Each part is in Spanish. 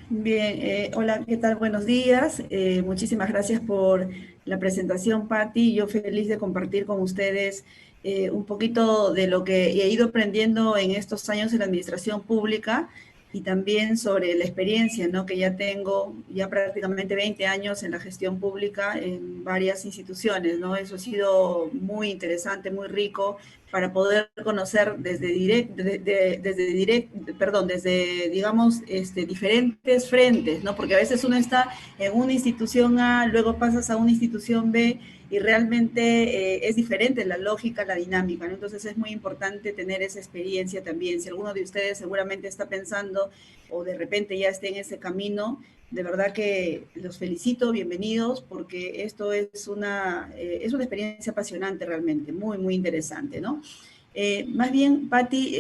Bien, hola, ¿qué tal? Buenos días. Muchísimas gracias por la presentación, Patti. Yo feliz de compartir con ustedes un poquito de lo que he ido aprendiendo en estos años en la administración pública y también sobre la experiencia, ¿no? Que ya tengo ya prácticamente 20 años en la gestión pública en varias instituciones, ¿no? Eso ha sido muy interesante, muy rico para poder conocer desde, digamos, diferentes frentes, ¿no? Porque a veces uno está en una institución A, luego pasas a una institución B y realmente es diferente la lógica, la dinámica, ¿no? Entonces es muy importante tener esa experiencia también. Si alguno de ustedes seguramente está pensando o de repente ya esté en ese camino, de verdad que los felicito, bienvenidos, porque esto es una experiencia apasionante realmente, muy, muy interesante, ¿no? Más bien, Patti,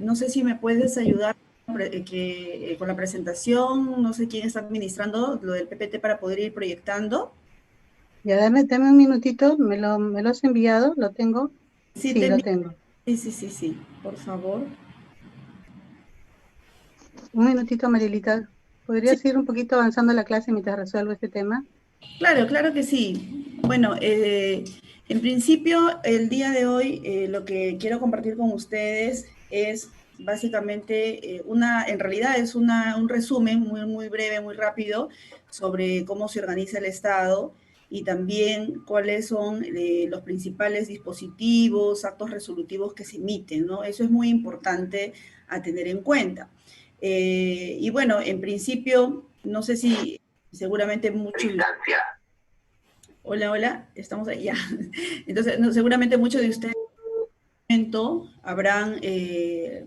no sé si me puedes ayudar con la presentación, no sé quién está administrando lo del PPT para poder ir proyectando. Ya dame un minutito, me lo has enviado, lo tengo. Sí, Sí, lo tengo. sí, sí, sí, sí, por favor. Un minutito, Marilita. Sí, ¿Podrías ir un poquito avanzando la clase mientras resuelvo este tema? claro, claro que sí. Bueno, en principio, el día de hoy lo que quiero compartir con ustedes es básicamente en realidad es un resumen muy, muy breve, muy rápido sobre cómo se organiza el Estado y también cuáles son los principales dispositivos, actos resolutivos que se emiten, ¿no? Eso es muy importante a tener en cuenta. Y bueno, en principio, no sé si seguramente muchos de Hola, hola, estamos ahí ya. Entonces, no, seguramente muchos de ustedes en este momento habrán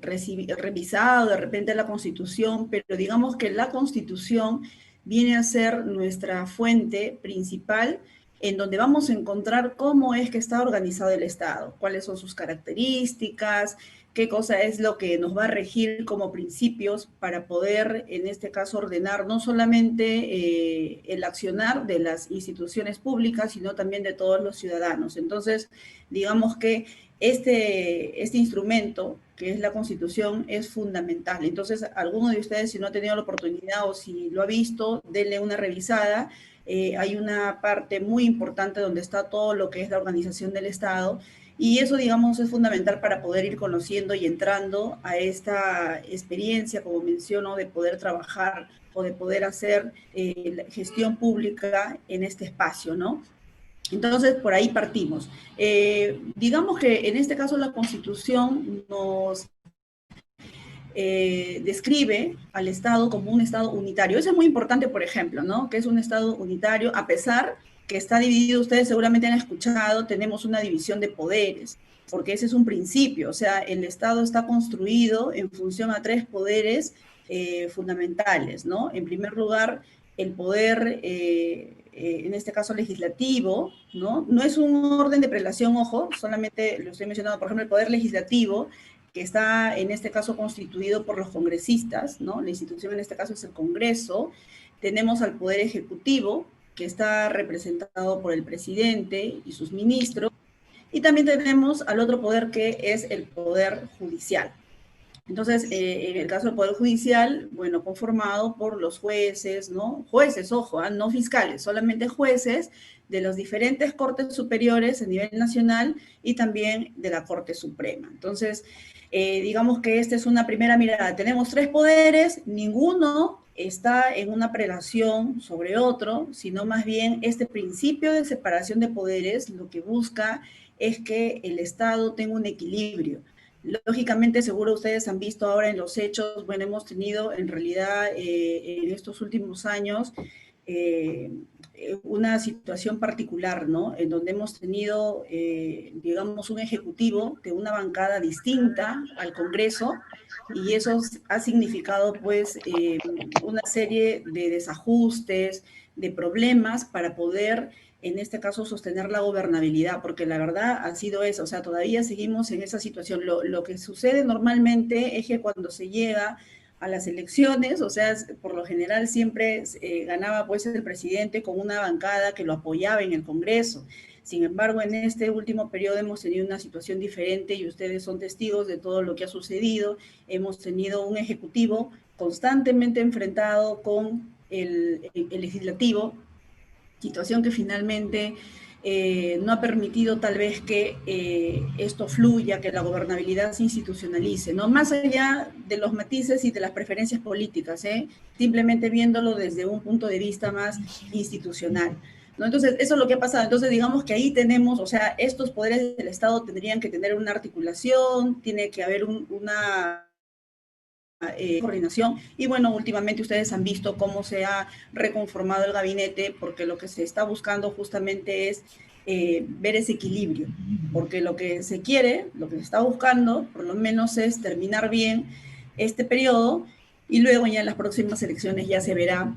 revisado de repente la Constitución, pero digamos que la Constitución viene a ser nuestra fuente principal en donde vamos a encontrar cómo es que está organizado el Estado, cuáles son sus características, qué cosa es lo que nos va a regir como principios para poder, en este caso, ordenar no solamente el accionar de las instituciones públicas, sino también de todos los ciudadanos. Entonces, digamos que este instrumento, que es la Constitución, es fundamental. Entonces, alguno de ustedes, si no ha tenido la oportunidad o si lo ha visto, denle una revisada. Hay una parte muy importante donde está todo lo que es la organización del Estado y eso, digamos, es fundamental para poder ir conociendo y entrando a esta experiencia, como menciono, de poder trabajar o de poder hacer gestión pública en este espacio, ¿no? Entonces, por ahí partimos. Digamos que en este caso la Constitución nos describe al Estado como un Estado unitario. Eso es muy importante, por ejemplo, ¿no? Que es un Estado unitario, a pesar que está dividido, ustedes seguramente han escuchado, tenemos una división de poderes, porque ese es un principio, o sea, el Estado está construido en función a tres poderes fundamentales, ¿no? En primer lugar, el poder, en este caso legislativo, ¿no? No es un orden de prelación, ojo, solamente lo estoy mencionando, por ejemplo, el poder legislativo, que está en este caso constituido por los congresistas, ¿no? La institución en este caso es el Congreso. Tenemos al Poder Ejecutivo, que está representado por el presidente y sus ministros. Y también tenemos al otro poder que es el Poder Judicial. Entonces, en el caso del Poder Judicial, bueno, conformado por los jueces, ¿no? Jueces, ojo, no fiscales, solamente jueces de las diferentes cortes superiores a nivel nacional y también de la Corte Suprema. Entonces, digamos que esta es una primera mirada. Tenemos tres poderes, ninguno está en una prelación sobre otro, sino más bien este principio de separación de poderes lo que busca es que el Estado tenga un equilibrio. Lógicamente, seguro ustedes han visto ahora en los hechos, bueno, hemos tenido en realidad en estos últimos años eh, una situación particular, ¿no? En donde hemos tenido, digamos, un ejecutivo de una bancada distinta al Congreso y eso ha significado, pues, una serie de desajustes, de problemas para poder en este caso, sostener la gobernabilidad, porque la verdad ha sido eso, o sea, todavía seguimos en esa situación. Lo que sucede normalmente es que cuando se llega a las elecciones, o sea, por lo general siempre ganaba pues el presidente con una bancada que lo apoyaba en el Congreso. Sin embargo, en este último periodo hemos tenido una situación diferente y ustedes son testigos de todo lo que ha sucedido. Hemos tenido un ejecutivo constantemente enfrentado con el legislativo, situación que finalmente no ha permitido tal vez que esto fluya, que la gobernabilidad se institucionalice, ¿no? Más allá de los matices y de las preferencias políticas, simplemente viéndolo desde un punto de vista más institucional, ¿no? Entonces, eso es lo que ha pasado. Entonces, digamos que ahí tenemos, o sea, estos poderes del Estado tendrían que tener una articulación, tiene que haber una coordinación. Y bueno, últimamente ustedes han visto cómo se ha reconformado el gabinete, porque lo que se está buscando justamente es ver ese equilibrio, porque lo que se quiere, lo que se está buscando, por lo menos es terminar bien este periodo y luego ya en las próximas elecciones ya se verá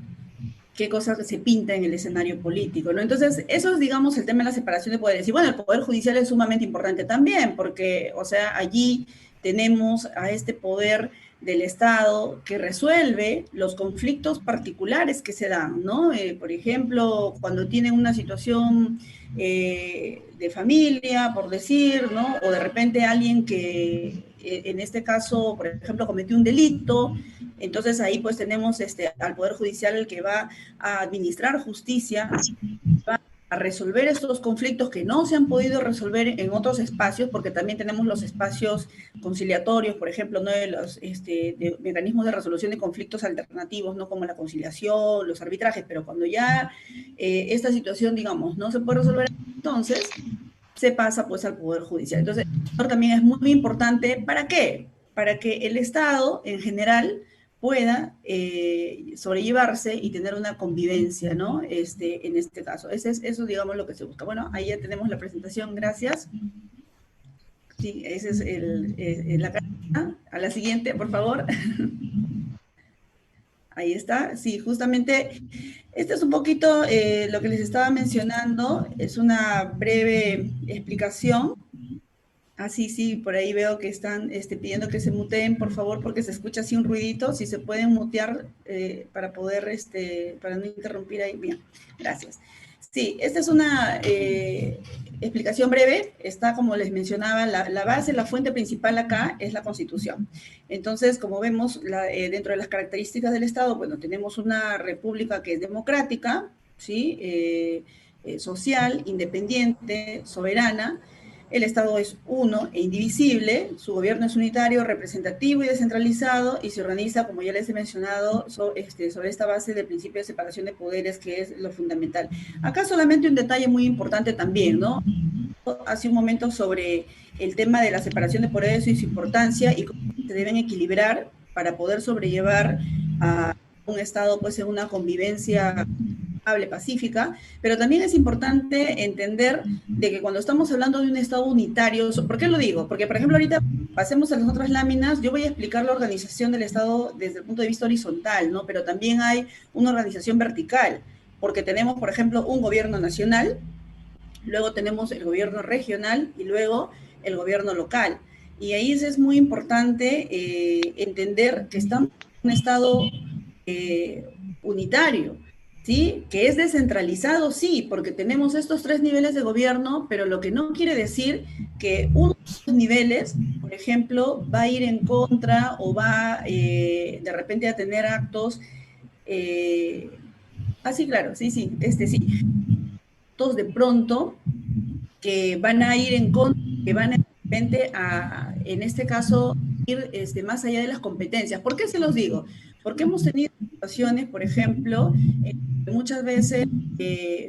qué cosa se pinta en el escenario político, ¿no? Entonces, eso es, digamos, el tema de la separación de poderes. Y bueno, el Poder Judicial es sumamente importante también, porque, o sea, allí tenemos a este poder del Estado que resuelve los conflictos particulares que se dan, ¿no? Por ejemplo, cuando tienen una situación de familia, por decir, ¿no? O de repente alguien que, en este caso, por ejemplo, cometió un delito, entonces ahí pues tenemos al Poder Judicial el que va a administrar justicia, va a resolver estos conflictos que no se han podido resolver en otros espacios, porque también tenemos los espacios conciliatorios, por ejemplo, ¿no? De los de mecanismos de resolución de conflictos alternativos, ¿no? Como la conciliación, los arbitrajes, pero cuando ya esta situación, digamos, no se puede resolver, entonces se pasa pues al Poder Judicial. Entonces, también es muy importante, ¿para qué? Para que el Estado en general pueda sobrellevarse y tener una convivencia, ¿no? En este caso. Eso, digamos, lo que se busca. Bueno, ahí ya tenemos la presentación, gracias. Sí, ese es la carta. A la siguiente, por favor. Ahí está. Sí, justamente, este es un poquito lo que les estaba mencionando. Es una breve explicación. Ah, sí, sí, por ahí veo que están pidiendo que se muteen, por favor, porque se escucha así un ruidito. Si se pueden mutear para poder, para no interrumpir ahí. Bien, gracias. Sí, esta es una explicación breve. Está, como les mencionaba, la base, la fuente principal acá es la Constitución. Entonces, como vemos, dentro de las características del Estado, bueno, tenemos una república que es democrática, ¿sí? Social, independiente, soberana. El Estado es uno e indivisible, su gobierno es unitario, representativo y descentralizado y se organiza, como ya les he mencionado, sobre esta base del principio de separación de poderes, que es lo fundamental. Acá solamente un detalle muy importante también, ¿no? Hace un momento sobre el tema de la separación de poderes y su importancia y cómo se deben equilibrar para poder sobrellevar a un Estado pues en una convivencia pacífica, pero también es importante entender de que cuando estamos hablando de un Estado unitario, ¿por qué lo digo? Porque, por ejemplo, ahorita pasemos a las otras láminas, yo voy a explicar la organización del Estado desde el punto de vista horizontal, ¿no? Pero también hay una organización vertical, porque tenemos, por ejemplo, un gobierno nacional, luego tenemos el gobierno regional y luego el gobierno local. Y ahí es muy importante entender que estamos en un Estado unitario, ¿sí? Que es descentralizado, sí, porque tenemos estos tres niveles de gobierno, pero lo que no quiere decir que uno de los niveles, por ejemplo, va a ir en contra o va de repente a tener actos. Sí, claro, sí, sí, sí. Actos de pronto que van a ir en contra, que van de repente a, en este caso, ir más allá de las competencias. ¿Por qué se los digo? Porque hemos tenido situaciones, por ejemplo, muchas veces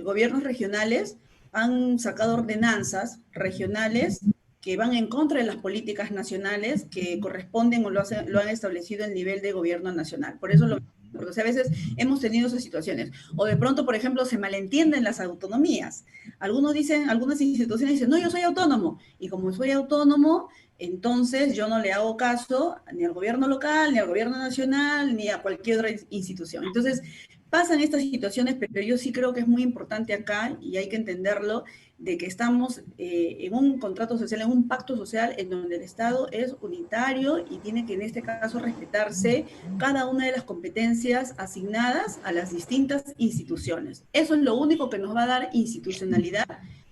gobiernos regionales han sacado ordenanzas regionales que van en contra de las políticas nacionales que corresponden o lo han establecido el nivel de gobierno nacional. Por eso porque o sea, a veces hemos tenido esas situaciones. O de pronto, por ejemplo, se malentienden las autonomías. Algunos dicen, algunas instituciones dicen, no, yo soy autónomo. Y como soy autónomo, entonces yo no le hago caso ni al gobierno local, ni al gobierno nacional, ni a cualquier otra institución. Entonces, pasan estas situaciones, pero yo sí creo que es muy importante acá, y hay que entenderlo, de que estamos en un contrato social, en un pacto social en donde el Estado es unitario y tiene que en este caso respetarse cada una de las competencias asignadas a las distintas instituciones. Eso es lo único que nos va a dar institucionalidad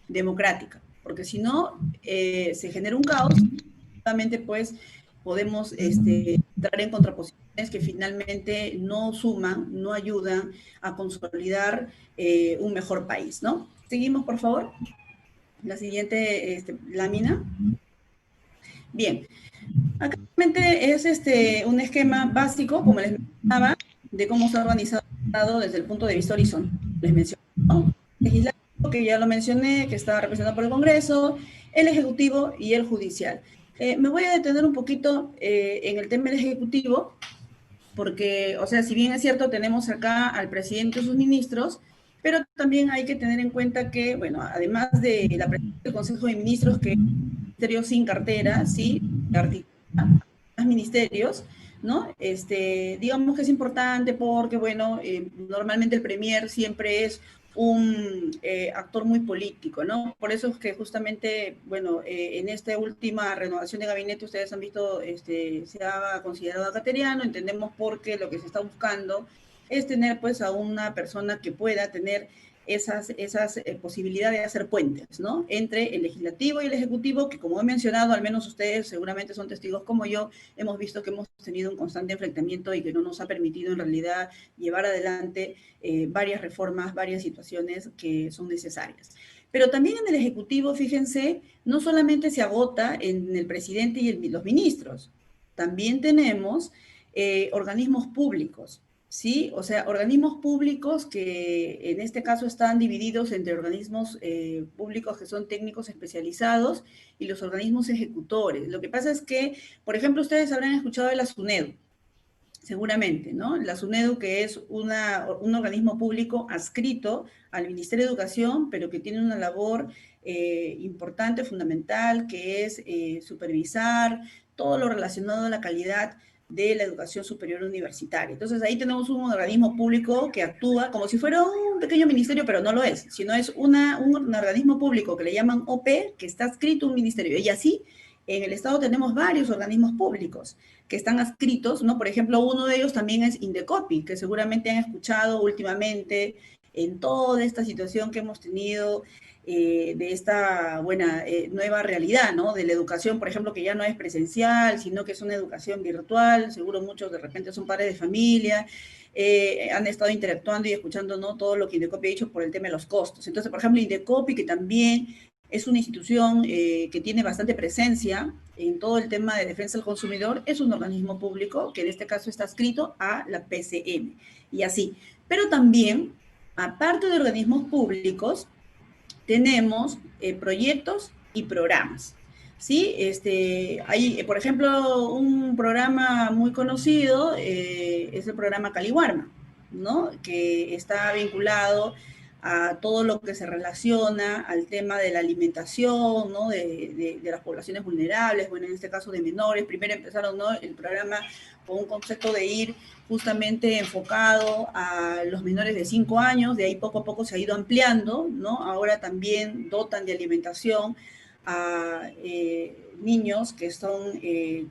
democrática, porque si no, se genera un caos, solamente pues podemos entrar en contraposiciones que finalmente no suman, no ayudan a consolidar un mejor país, ¿no? Seguimos, por favor. La siguiente lámina. Bien, acá realmente es un esquema básico, como les mencionaba, de cómo se ha organizado el Estado desde el punto de vista horizontal. Les menciono, ¿no? Legislativo, que ya lo mencioné, que está representado por el Congreso, el Ejecutivo y el Judicial. Me voy a detener un poquito en el tema del Ejecutivo, porque, o sea, si bien es cierto, tenemos acá al presidente y sus ministros, pero también hay que tener en cuenta que, bueno, además de la presidencia del Consejo de Ministros, que es un ministerio sin cartera, ¿sí? Que articula más ministerios, ¿no? Digamos que es importante porque, bueno, normalmente el premier siempre es un actor muy político, ¿no? Por eso es que justamente, bueno, en esta última renovación de gabinete ustedes han visto, se ha considerado a Cateriano, entendemos porque lo que se está buscando es tener pues a una persona que pueda tener esas posibilidades de hacer puentes, ¿no? Entre el legislativo y el ejecutivo, que como he mencionado, al menos ustedes seguramente son testigos como yo, hemos visto que hemos tenido un constante enfrentamiento y que no nos ha permitido en realidad llevar adelante varias reformas, varias situaciones que son necesarias. Pero también en el Ejecutivo, fíjense, no solamente se agota en el presidente y los ministros, también tenemos organismos públicos, ¿sí? O sea, organismos públicos que en este caso están divididos entre organismos públicos que son técnicos especializados y los organismos ejecutores. Lo que pasa es que, por ejemplo, ustedes habrán escuchado de la SUNEDU, seguramente, ¿no? La SUNEDU, que es un organismo público adscrito al Ministerio de Educación, pero que tiene una labor importante, fundamental, que es supervisar todo lo relacionado a la calidad de la educación superior universitaria. Entonces ahí tenemos un organismo público que actúa como si fuera un pequeño ministerio, pero no lo es, sino es un organismo público que le llaman OP, que está adscrito a un ministerio. Y así, en el Estado tenemos varios organismos públicos que están adscritos, ¿no? Por ejemplo, uno de ellos también es Indecopi, que seguramente han escuchado últimamente en toda esta situación que hemos tenido de esta buena nueva realidad, ¿no? De la educación, por ejemplo, que ya no es presencial, sino que es una educación virtual, seguro muchos de repente son padres de familia, han estado interactuando y escuchando, ¿no? Todo lo que Indecopi ha dicho por el tema de los costos. Entonces, por ejemplo, Indecopi, que también es una institución que tiene bastante presencia en todo el tema de defensa del consumidor, es un organismo público que en este caso está adscrito a la PCM y así. Pero también, aparte de organismos públicos, tenemos proyectos y programas. ¿Sí? Hay, por ejemplo, un programa muy conocido es el programa Caliwarma, ¿no? Que está vinculado a todo lo que se relaciona al tema de la alimentación, ¿no? De las poblaciones vulnerables, bueno, en este caso de menores. Primero empezaron, ¿no? El programa con un concepto de ir justamente enfocado a los menores de 5 años, de ahí poco a poco se ha ido ampliando, ¿no? Ahora también dotan de alimentación a niños que son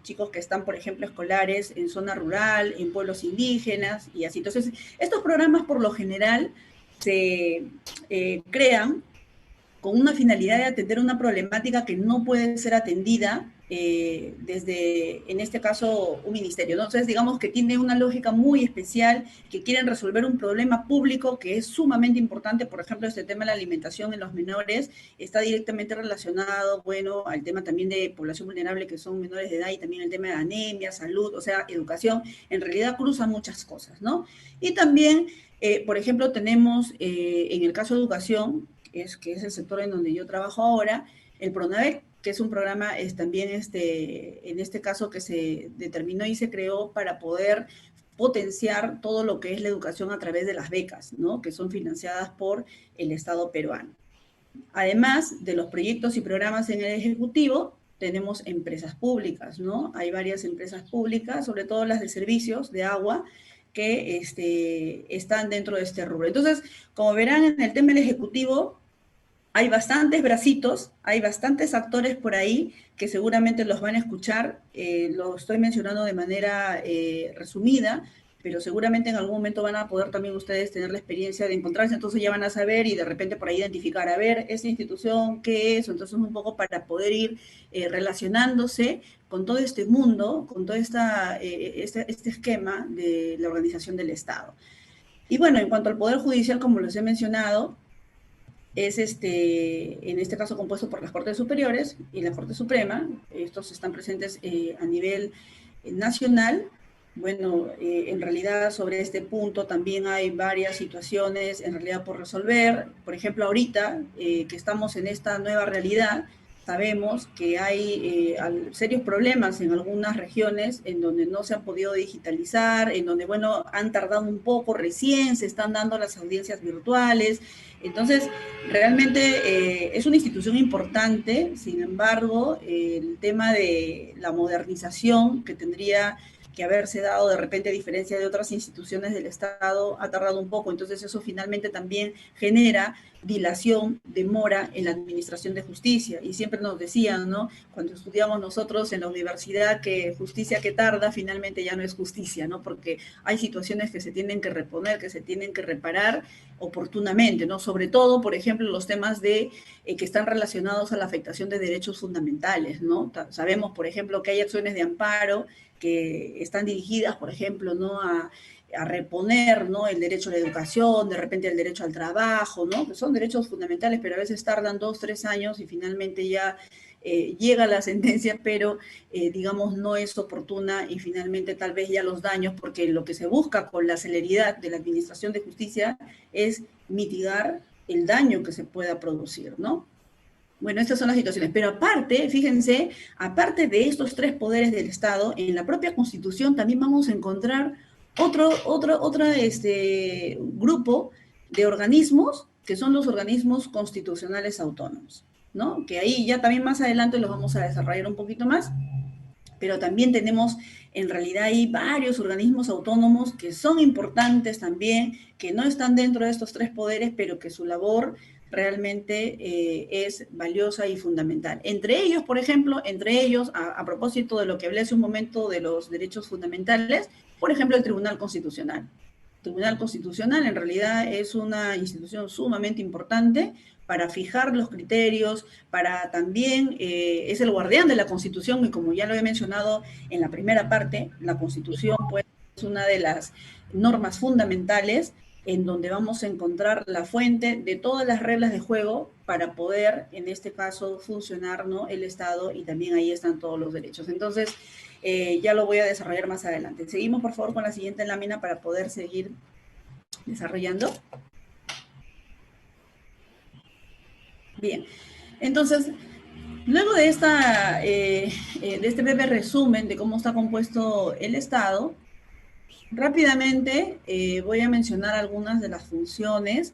chicos que están, por ejemplo, escolares en zona rural, en pueblos indígenas y así. Entonces, estos programas por lo general se crean con una finalidad de atender una problemática que no puede ser atendida desde, en este caso, un ministerio, ¿no? Entonces, digamos que tiene una lógica muy especial, que quieren resolver un problema público que es sumamente importante. Por ejemplo, este tema de la alimentación en los menores está directamente relacionado, bueno, al tema también de población vulnerable, que son menores de edad, y también el tema de anemia, salud, o sea, educación. En realidad cruzan muchas cosas, ¿no? Y también, por ejemplo, tenemos, en el caso de educación, que es el sector en donde yo trabajo ahora, el PRONAVEC, que es un programa también en este caso que se determinó y se creó para poder potenciar todo lo que es la educación a través de las becas, ¿no? Que son financiadas por el Estado peruano. Además de los proyectos y programas en el Ejecutivo, tenemos empresas públicas, ¿no? Hay varias empresas públicas, sobre todo las de servicios de agua, que están dentro de este rubro. Entonces, como verán en el tema del Ejecutivo, hay bastantes bracitos, hay bastantes actores por ahí que seguramente los van a escuchar, lo estoy mencionando de manera resumida, pero seguramente en algún momento van a poder también ustedes tener la experiencia de encontrarse, entonces ya van a saber y de repente por ahí identificar, a ver, esta institución, ¿qué es? Entonces un poco para poder ir relacionándose con todo este mundo, con todo este esquema de la organización del Estado. Y bueno, en cuanto al Poder Judicial, como les he mencionado, es en este caso compuesto por las Cortes Superiores y la Corte Suprema. Estos están presentes a nivel nacional. Bueno, en realidad sobre este punto también hay varias situaciones en realidad por resolver. Por ejemplo, ahorita que estamos en esta nueva realidad, sabemos que hay serios problemas en algunas regiones en donde no se han podido digitalizar, en donde, bueno, han tardado un poco, recién se están dando las audiencias virtuales. Entonces, realmente es una institución importante, sin embargo, el tema de la modernización que tendría que haberse dado de repente a diferencia de otras instituciones del Estado ha tardado un poco, entonces eso finalmente también genera dilación, demora en la administración de justicia. Y siempre nos decían, ¿no? Cuando estudiamos nosotros en la universidad que justicia que tarda finalmente ya no es justicia, ¿no? Porque hay situaciones que se tienen que reponer, que se tienen que reparar oportunamente, ¿no? Sobre todo, por ejemplo, los temas de que están relacionados a la afectación de derechos fundamentales, ¿no? Sabemos, por ejemplo, que hay acciones de amparo que están dirigidas, por ejemplo, ¿no? A reponer, ¿no? El derecho a la educación, de repente el derecho al trabajo, ¿no? Que son derechos fundamentales, pero a veces tardan 2, 3 años y finalmente ya llega la sentencia, pero digamos no es oportuna y finalmente tal vez ya los daños, porque lo que se busca con la celeridad de la administración de justicia es mitigar el daño que se pueda producir, ¿no? Bueno, estas son las situaciones. Pero aparte, fíjense, aparte de estos tres poderes del Estado, en la propia Constitución también vamos a encontrar otro grupo de organismos que son los organismos constitucionales autónomos, ¿no? Que ahí ya también más adelante los vamos a desarrollar un poquito más, pero también tenemos en realidad hay varios organismos autónomos que son importantes también, que no están dentro de estos tres poderes, pero que su labor realmente es valiosa y fundamental. Entre ellos, por ejemplo, a propósito de lo que hablé hace un momento de los derechos fundamentales, por ejemplo, el Tribunal Constitucional. El Tribunal Constitucional en realidad es una institución sumamente importante para fijar los criterios, para también, es el guardián de la Constitución y como ya lo he mencionado en la primera parte, la Constitución pues es una de las normas fundamentales en donde vamos a encontrar la fuente de todas las reglas de juego para poder, en este caso, funcionar, ¿no? El Estado y también ahí están todos los derechos. Entonces, ya lo voy a desarrollar más adelante. Seguimos, por favor, con la siguiente lámina para poder seguir desarrollando. Bien, entonces, luego de este breve resumen de cómo está compuesto el Estado, rápidamente voy a mencionar algunas de las funciones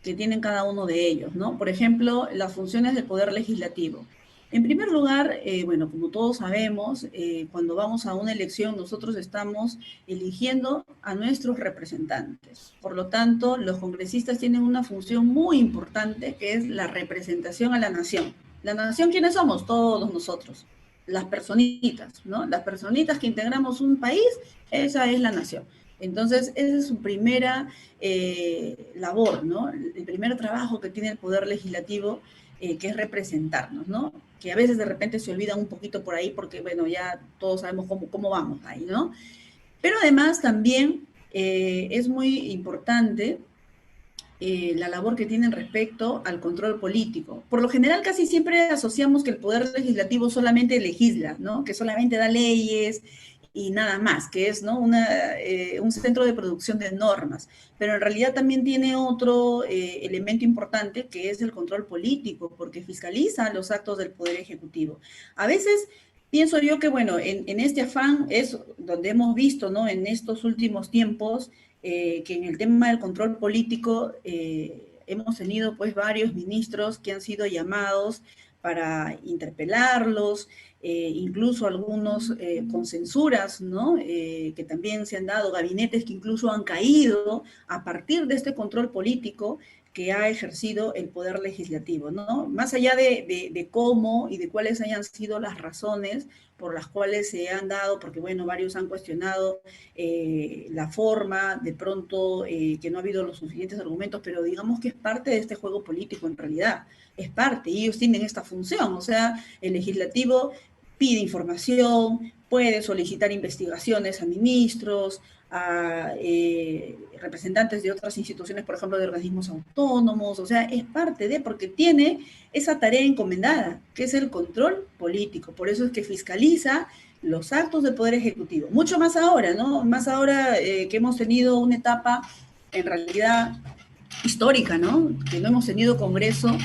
que tienen cada uno de ellos, ¿no? Por ejemplo, las funciones del Poder Legislativo. En primer lugar, bueno, como todos sabemos, cuando vamos a una elección nosotros estamos eligiendo a nuestros representantes. Por lo tanto, los congresistas tienen una función muy importante que es la representación a la nación. ¿La nación quiénes somos? Todos nosotros. Las personitas, ¿no? Las personitas que integramos un país, esa es la nación. Entonces, esa es su primera labor, ¿no? El primer trabajo que tiene el Poder Legislativo, que es representarnos, ¿no? Que a veces de repente se olvida un poquito por ahí porque, bueno, ya todos sabemos cómo vamos ahí, ¿no? Pero además también es muy importante la labor que tienen respecto al control político. Por lo general, casi siempre asociamos que el Poder Legislativo solamente legisla, ¿no? Que solamente da leyes y nada más, que es, ¿no? Un centro de producción de normas. Pero en realidad también tiene otro elemento importante que es el control político, porque fiscaliza los actos del Poder Ejecutivo. A veces pienso yo que, bueno, en este afán es donde hemos visto, ¿no? En estos últimos tiempos, que en el tema del control político hemos tenido pues varios ministros que han sido llamados para interpelarlos, incluso algunos con censuras, ¿no? Que también se han dado, gabinetes que incluso han caído a partir de este control político que ha ejercido el poder legislativo, ¿no? Más allá de cómo y de cuáles hayan sido las razones por las cuales se han dado, porque bueno, varios han cuestionado la forma, de pronto que no ha habido los suficientes argumentos, pero digamos que es parte de este juego político en realidad, es parte, y ellos tienen esta función, o sea, el legislativo pide información, puede solicitar investigaciones a ministros, a representantes de otras instituciones, por ejemplo, de organismos autónomos, o sea, es parte de, porque tiene esa tarea encomendada, que es el control político. Por eso es que fiscaliza los actos del Poder Ejecutivo. Mucho más ahora, ¿no? Más ahora que hemos tenido una etapa, en realidad, histórica, ¿no? Que no hemos tenido Congreso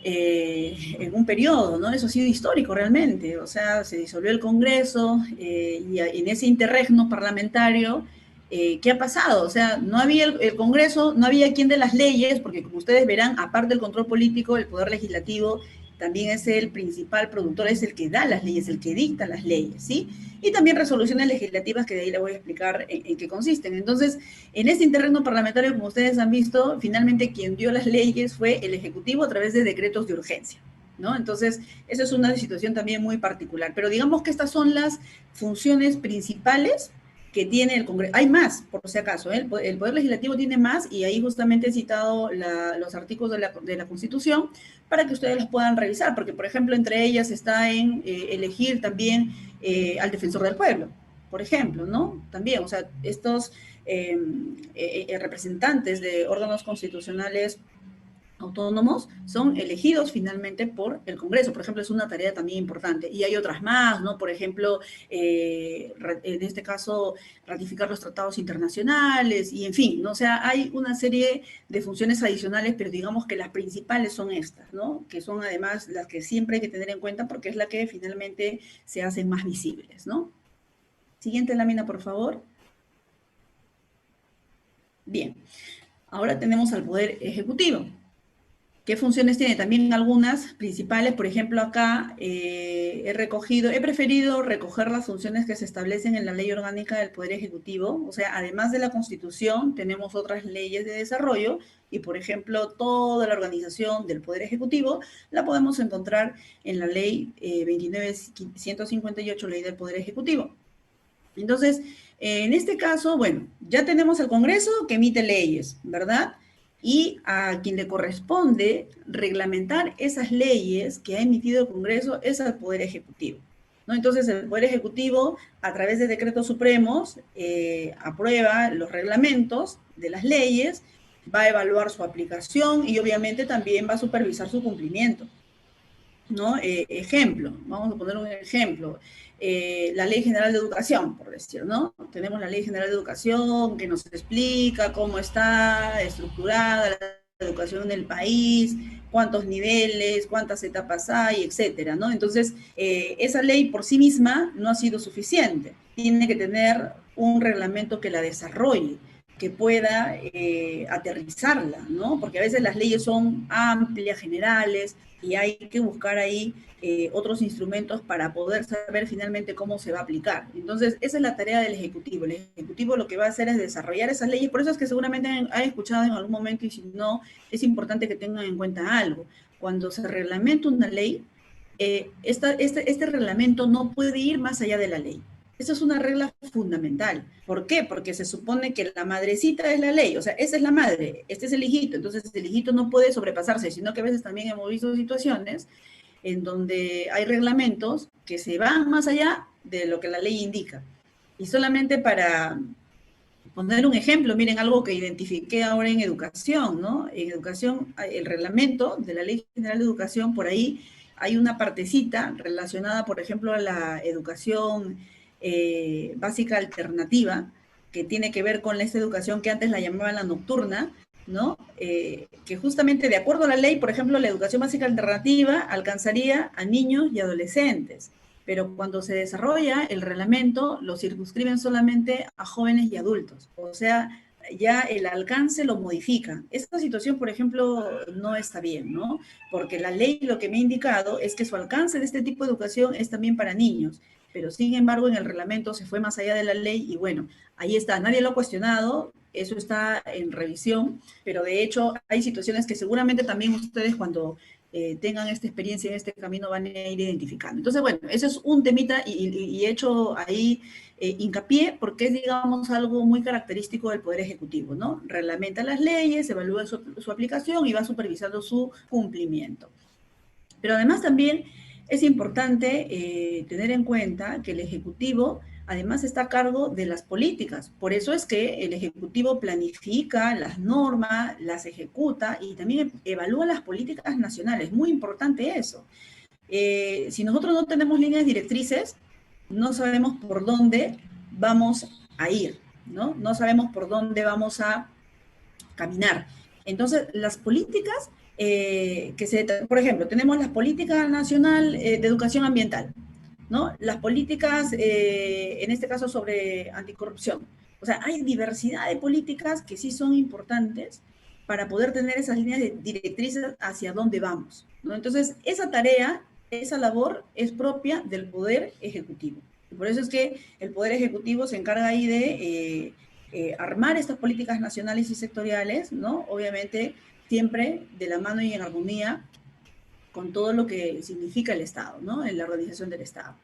en un periodo, ¿no? Eso ha sido histórico realmente, o sea, se disolvió el Congreso y en ese interregno parlamentario, ¿qué ha pasado? O sea, no había el Congreso, no había quien de las leyes, porque como ustedes verán, aparte del control político, el Poder Legislativo también es el principal productor, es el que da las leyes, el que dicta las leyes, ¿sí? Y también resoluciones legislativas que de ahí les voy a explicar en qué consisten. Entonces, en este interregno parlamentario, como ustedes han visto, finalmente quien dio las leyes fue el Ejecutivo a través de decretos de urgencia, ¿no? Entonces, esa es una situación también muy particular. Pero digamos que estas son las funciones principales que tiene el Congreso. Hay más, por si acaso, ¿eh? El Poder Legislativo tiene más y ahí justamente he citado los artículos de la Constitución para que ustedes los puedan revisar, porque, por ejemplo, entre ellas está en elegir también al defensor del pueblo, por ejemplo, ¿no? También, o sea, estos representantes de órganos constitucionales autónomos son elegidos finalmente por el Congreso. Por ejemplo, es una tarea también importante. Y hay otras más, ¿no? Por ejemplo, en este caso, ratificar los tratados internacionales y, en fin, ¿no? O sea, hay una serie de funciones adicionales, pero digamos que las principales son estas, ¿no? Que son además las que siempre hay que tener en cuenta porque es la que finalmente se hacen más visibles, ¿no? Siguiente lámina, por favor. Bien, ahora tenemos al Poder Ejecutivo. ¿Qué funciones tiene? También algunas principales, por ejemplo, acá he preferido recoger las funciones que se establecen en la Ley Orgánica del Poder Ejecutivo, o sea, además de la Constitución, tenemos otras leyes de desarrollo y, por ejemplo, toda la organización del Poder Ejecutivo la podemos encontrar en la Ley 29.158, Ley del Poder Ejecutivo. Entonces, en este caso, bueno, ya tenemos el Congreso que emite leyes, ¿verdad? Y a quien le corresponde reglamentar esas leyes que ha emitido el Congreso es al Poder Ejecutivo, ¿no? Entonces, el Poder Ejecutivo, a través de decretos supremos, aprueba los reglamentos de las leyes, va a evaluar su aplicación y obviamente también va a supervisar su cumplimiento, ¿no? Ejemplo, vamos a poner un ejemplo. La Ley General de Educación, por decir, ¿no? Tenemos la Ley General de Educación que nos explica cómo está estructurada la educación en el país, cuántos niveles, cuántas etapas hay, etcétera, ¿no? Entonces, esa ley por sí misma no ha sido suficiente. Tiene que tener un reglamento que la desarrolle, que pueda aterrizarla, ¿no? Porque a veces las leyes son amplias, generales, y hay que buscar ahí otros instrumentos para poder saber finalmente cómo se va a aplicar. Entonces, esa es la tarea del Ejecutivo. El Ejecutivo lo que va a hacer es desarrollar esas leyes, por eso es que seguramente han escuchado en algún momento, y si no, es importante que tengan en cuenta algo. Cuando se reglamenta una ley, este reglamento no puede ir más allá de la ley. Esa es una regla fundamental. ¿Por qué? Porque se supone que la madrecita es la ley, o sea, esa es la madre, este es el hijito, entonces el hijito no puede sobrepasarse, sino que a veces también hemos visto situaciones en donde hay reglamentos que se van más allá de lo que la ley indica. Y solamente para poner un ejemplo, miren algo que identifiqué ahora en educación, ¿no? En educación, el reglamento de la Ley General de Educación, por ahí hay una partecita relacionada, por ejemplo, a la educación básica alternativa, que tiene que ver con esta educación que antes la llamaban la nocturna, ¿no? Que justamente de acuerdo a la ley, por ejemplo, la educación básica alternativa alcanzaría a niños y adolescentes, pero cuando se desarrolla el reglamento lo circunscriben solamente a jóvenes y adultos. O sea, ya el alcance lo modifica. Esta situación, por ejemplo, no está bien, ¿no? Porque la ley lo que me ha indicado es que su alcance de este tipo de educación es también para niños, pero sin embargo en el reglamento se fue más allá de la ley y bueno, ahí está, nadie lo ha cuestionado, eso está en revisión, pero de hecho hay situaciones que seguramente también ustedes cuando tengan esta experiencia en este camino van a ir identificando. Entonces, bueno, eso es un temita y he hecho ahí hincapié porque es, digamos, algo muy característico del Poder Ejecutivo, ¿no? Reglamenta las leyes, evalúa su aplicación y va supervisando su cumplimiento. Pero además también es importante tener en cuenta que el Ejecutivo además está a cargo de las políticas. Por eso es que el Ejecutivo planifica las normas, las ejecuta y también evalúa las políticas nacionales. Muy importante eso. Si nosotros no tenemos líneas directrices, no sabemos por dónde vamos a ir, ¿no? No sabemos por dónde vamos a caminar. Entonces, las políticas por ejemplo, tenemos la política nacional de educación ambiental, ¿no? Las políticas, en este caso, sobre anticorrupción. O sea, hay diversidad de políticas que sí son importantes para poder tener esas líneas directrices hacia dónde vamos, ¿no? Entonces, esa tarea, esa labor es propia del Poder Ejecutivo. Y por eso es que el Poder Ejecutivo se encarga ahí de armar estas políticas nacionales y sectoriales, ¿no? Obviamente, siempre de la mano y en armonía con todo lo que significa el Estado, ¿no? En la organización del Estado.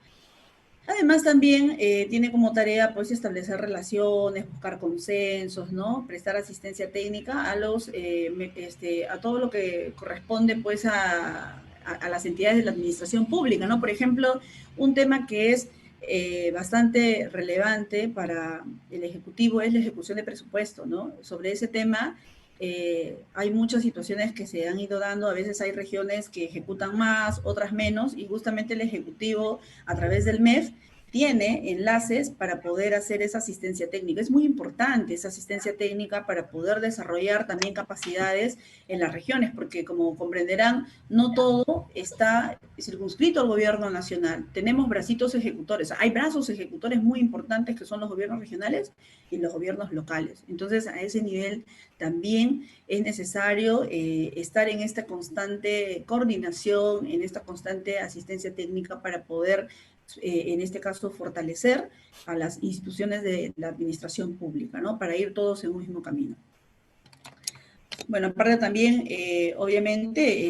Además, también tiene como tarea, pues, establecer relaciones, buscar consensos, ¿no? Prestar asistencia técnica a todo lo que corresponde, pues, a las entidades de la administración pública, ¿no? Por ejemplo, un tema que es bastante relevante para el Ejecutivo es la ejecución de presupuesto, ¿no? Sobre ese tema hay muchas situaciones que se han ido dando, a veces hay regiones que ejecutan más, otras menos, y justamente el Ejecutivo, a través del MEF, tiene enlaces para poder hacer esa asistencia técnica. Es muy importante esa asistencia técnica para poder desarrollar también capacidades en las regiones, porque como comprenderán, no todo está circunscrito al gobierno nacional. Tenemos bracitos ejecutores, hay brazos ejecutores muy importantes que son los gobiernos regionales y los gobiernos locales. Entonces, a ese nivel también es necesario estar en esta constante coordinación, en esta constante asistencia técnica para poder en este caso, fortalecer a las instituciones de la administración pública, ¿no? Para ir todos en un mismo camino. Bueno, aparte también, obviamente,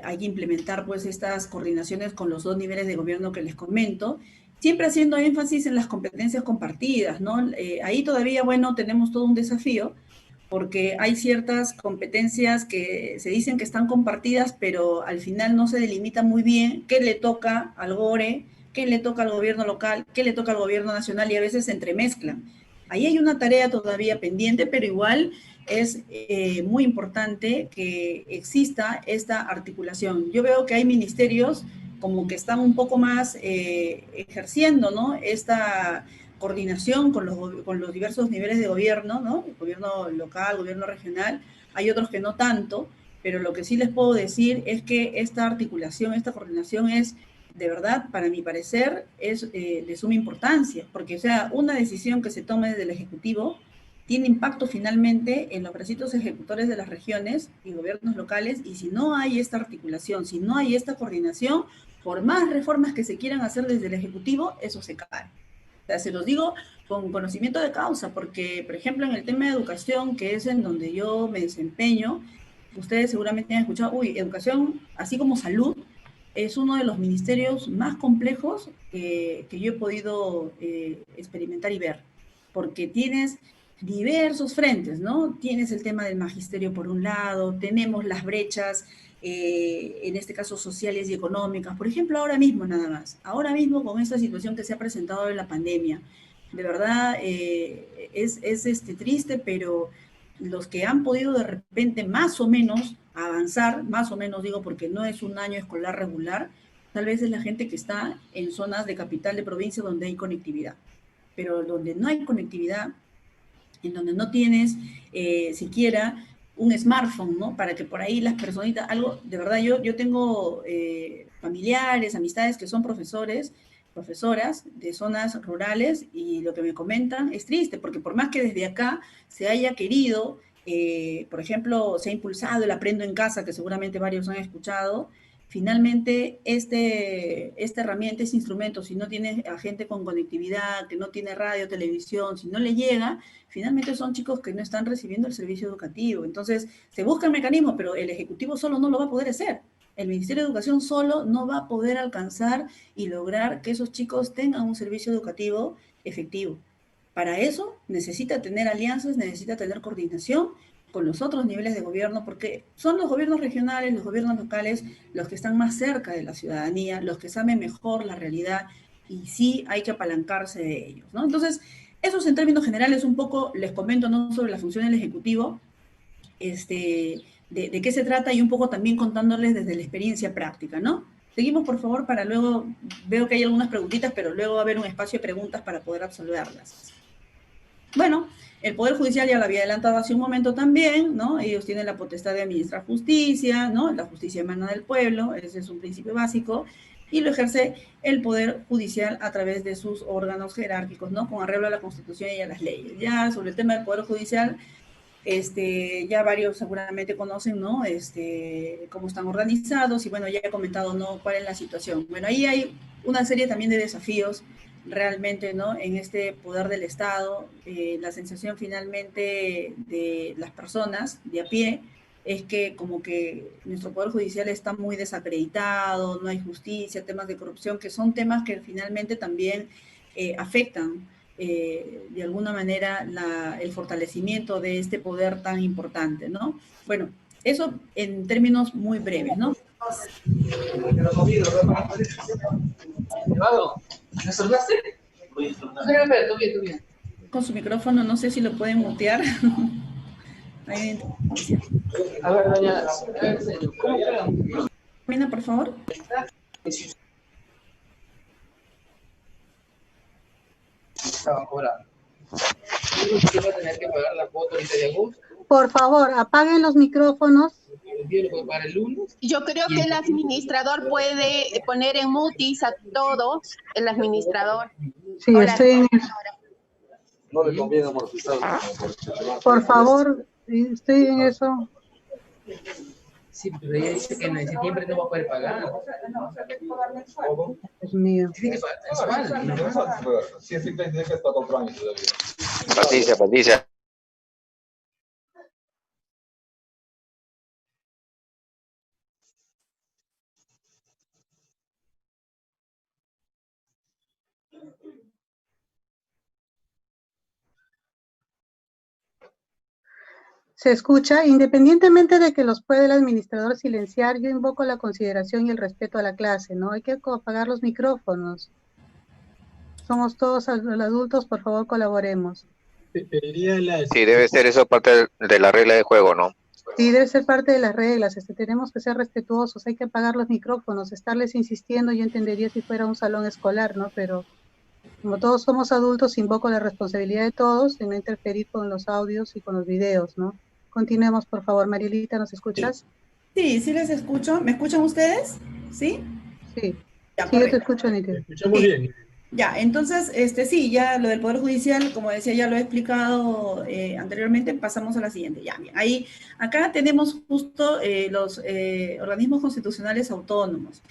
hay que implementar pues estas coordinaciones con los dos niveles de gobierno que les comento, siempre haciendo énfasis en las competencias compartidas, ¿no? Ahí todavía, bueno, tenemos todo un desafío, porque hay ciertas competencias que se dicen que están compartidas, pero al final no se delimita muy bien qué le toca al GORE, qué le toca al gobierno local, qué le toca al gobierno nacional y a veces se entremezclan. Ahí hay una tarea todavía pendiente, pero igual es muy importante que exista esta articulación. Yo veo que hay ministerios como que están un poco más ejerciendo, ¿no? Esta coordinación con los diversos niveles de gobierno, ¿no? El gobierno local, gobierno regional, hay otros que no tanto, pero lo que sí les puedo decir es que esta articulación, esta coordinación es, de verdad, para mi parecer, es de suma importancia, porque, o sea, una decisión que se tome desde el Ejecutivo tiene impacto finalmente en los bracitos ejecutores de las regiones y gobiernos locales, y si no hay esta articulación, si no hay esta coordinación, por más reformas que se quieran hacer desde el Ejecutivo, eso se cae. O sea, se los digo con conocimiento de causa, porque, por ejemplo, en el tema de educación, que es en donde yo me desempeño, ustedes seguramente han escuchado, educación, así como salud, es uno de los ministerios más complejos que yo he podido experimentar y ver, porque tienes diversos frentes, ¿no? Tienes el tema del magisterio por un lado, tenemos las brechas, en este caso sociales y económicas, por ejemplo, ahora mismo nada más, ahora mismo con esta situación que se ha presentado en la pandemia, de verdad es triste, pero los que han podido de repente más o menos avanzar, más o menos digo porque no es un año escolar regular, tal vez es la gente que está en zonas de capital de provincia donde hay conectividad, pero donde no hay conectividad, en donde no tienes siquiera un smartphone, ¿no? Para que por ahí las personitas, algo, de verdad, yo tengo familiares, amistades que son profesores profesoras de zonas rurales, y lo que me comentan es triste, porque por más que desde acá se haya querido, por ejemplo, se ha impulsado el Aprendo en Casa, que seguramente varios han escuchado, finalmente esta herramienta, este instrumento, si no tiene a gente con conectividad, que no tiene radio, televisión, si no le llega, finalmente son chicos que no están recibiendo el servicio educativo. Entonces, se buscan mecanismos, pero el Ejecutivo solo no lo va a poder hacer. El Ministerio de Educación solo no va a poder alcanzar y lograr que esos chicos tengan un servicio educativo efectivo. Para eso necesita tener alianzas, necesita tener coordinación con los otros niveles de gobierno, porque son los gobiernos regionales, los gobiernos locales, los que están más cerca de la ciudadanía, los que saben mejor la realidad, y sí hay que apalancarse de ellos, ¿no? Entonces, esos en términos generales un poco les comento, ¿no?, sobre la función del Ejecutivo, de qué se trata, y un poco también contándoles desde la experiencia práctica, ¿no? Seguimos, por favor, para luego, veo que hay algunas preguntitas, pero luego va a haber un espacio de preguntas para poder absolverlas. Bueno, el Poder Judicial ya lo había adelantado hace un momento también, ¿no? Ellos tienen la potestad de administrar justicia, ¿no? La justicia emana del pueblo, ese es un principio básico, y lo ejerce el Poder Judicial a través de sus órganos jerárquicos, ¿no? Con arreglo a la Constitución y a las leyes. Ya sobre el tema del Poder Judicial, ya varios seguramente conocen, ¿no? Cómo están organizados, y bueno, ya he comentado, ¿no?, cuál es la situación. Bueno, ahí hay una serie también de desafíos realmente, ¿no?, en este poder del Estado. La sensación finalmente de las personas de a pie es que como que nuestro Poder Judicial está muy desacreditado, no hay justicia, temas de corrupción, que son temas que finalmente también afectan de alguna manera el fortalecimiento de este poder tan importante, ¿no? Bueno, eso en términos muy breves, ¿no? ¿Me saludaste? Tú bien. Con su micrófono, no sé si lo pueden mutear. A ver, doña, ¿cómo quedan? Termina, por favor. Estaban cobrando. ¿Usted va a tener que pagar la cuota ahorita de agosto? Por favor, apaguen los micrófonos. ¿El puede pagar el lunes? Yo creo que el administrador puede poner en mutis a todos, el administrador. Sí, estoy en eso. No le conviene amortizar. Por favor, estoy en eso. Sí, pero ella dice que en septiembre no va a poder pagar. Dios mío. Tiene que pagar mensual. Sí, es simple, tiene que estar con trámite todavía. Patricia. Se escucha, independientemente de que los puede el administrador silenciar, yo invoco la consideración y el respeto a la clase, ¿no? Hay que apagar los micrófonos. Somos todos adultos, por favor, colaboremos. Sí, debe ser eso parte de la regla de juego, ¿no? Sí, debe ser parte de las reglas, tenemos que ser respetuosos, hay que apagar los micrófonos, estarles insistiendo, yo entendería si fuera un salón escolar, ¿no? Pero como todos somos adultos, invoco la responsabilidad de todos en no interferir con los audios y con los videos, ¿no? Continuemos, por favor. Marielita, ¿nos escuchas? Sí, sí les escucho. ¿Me escuchan ustedes? ¿Sí? Sí. Ya, sí, yo te escucho, Nito. Te escuchamos bien. Ya, entonces, sí, ya lo del Poder Judicial, como decía, ya lo he explicado anteriormente, pasamos a la siguiente. Ya, bien, ahí, acá tenemos justo los organismos constitucionales autónomos.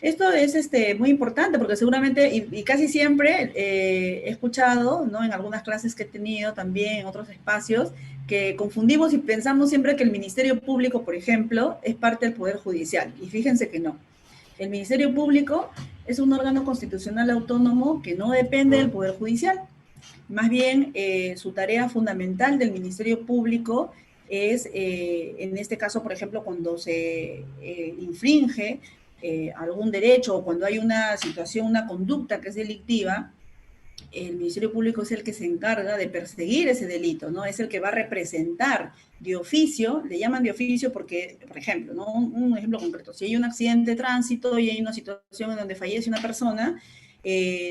Esto es muy importante porque seguramente, y casi siempre he escuchado, ¿no?, en algunas clases que he tenido también, en otros espacios, que confundimos y pensamos siempre que el Ministerio Público, por ejemplo, es parte del Poder Judicial. Y fíjense que no. El Ministerio Público es un órgano constitucional autónomo que no depende del Poder Judicial. Más bien, su tarea fundamental del Ministerio Público es, en este caso, por ejemplo, cuando se infringe algún derecho, o cuando hay una situación, una conducta que es delictiva, el Ministerio Público es el que se encarga de perseguir ese delito, ¿no? Es el que va a representar de oficio, le llaman de oficio porque, por ejemplo, ¿no?, un ejemplo concreto, si hay un accidente de tránsito y hay una situación en donde fallece una persona,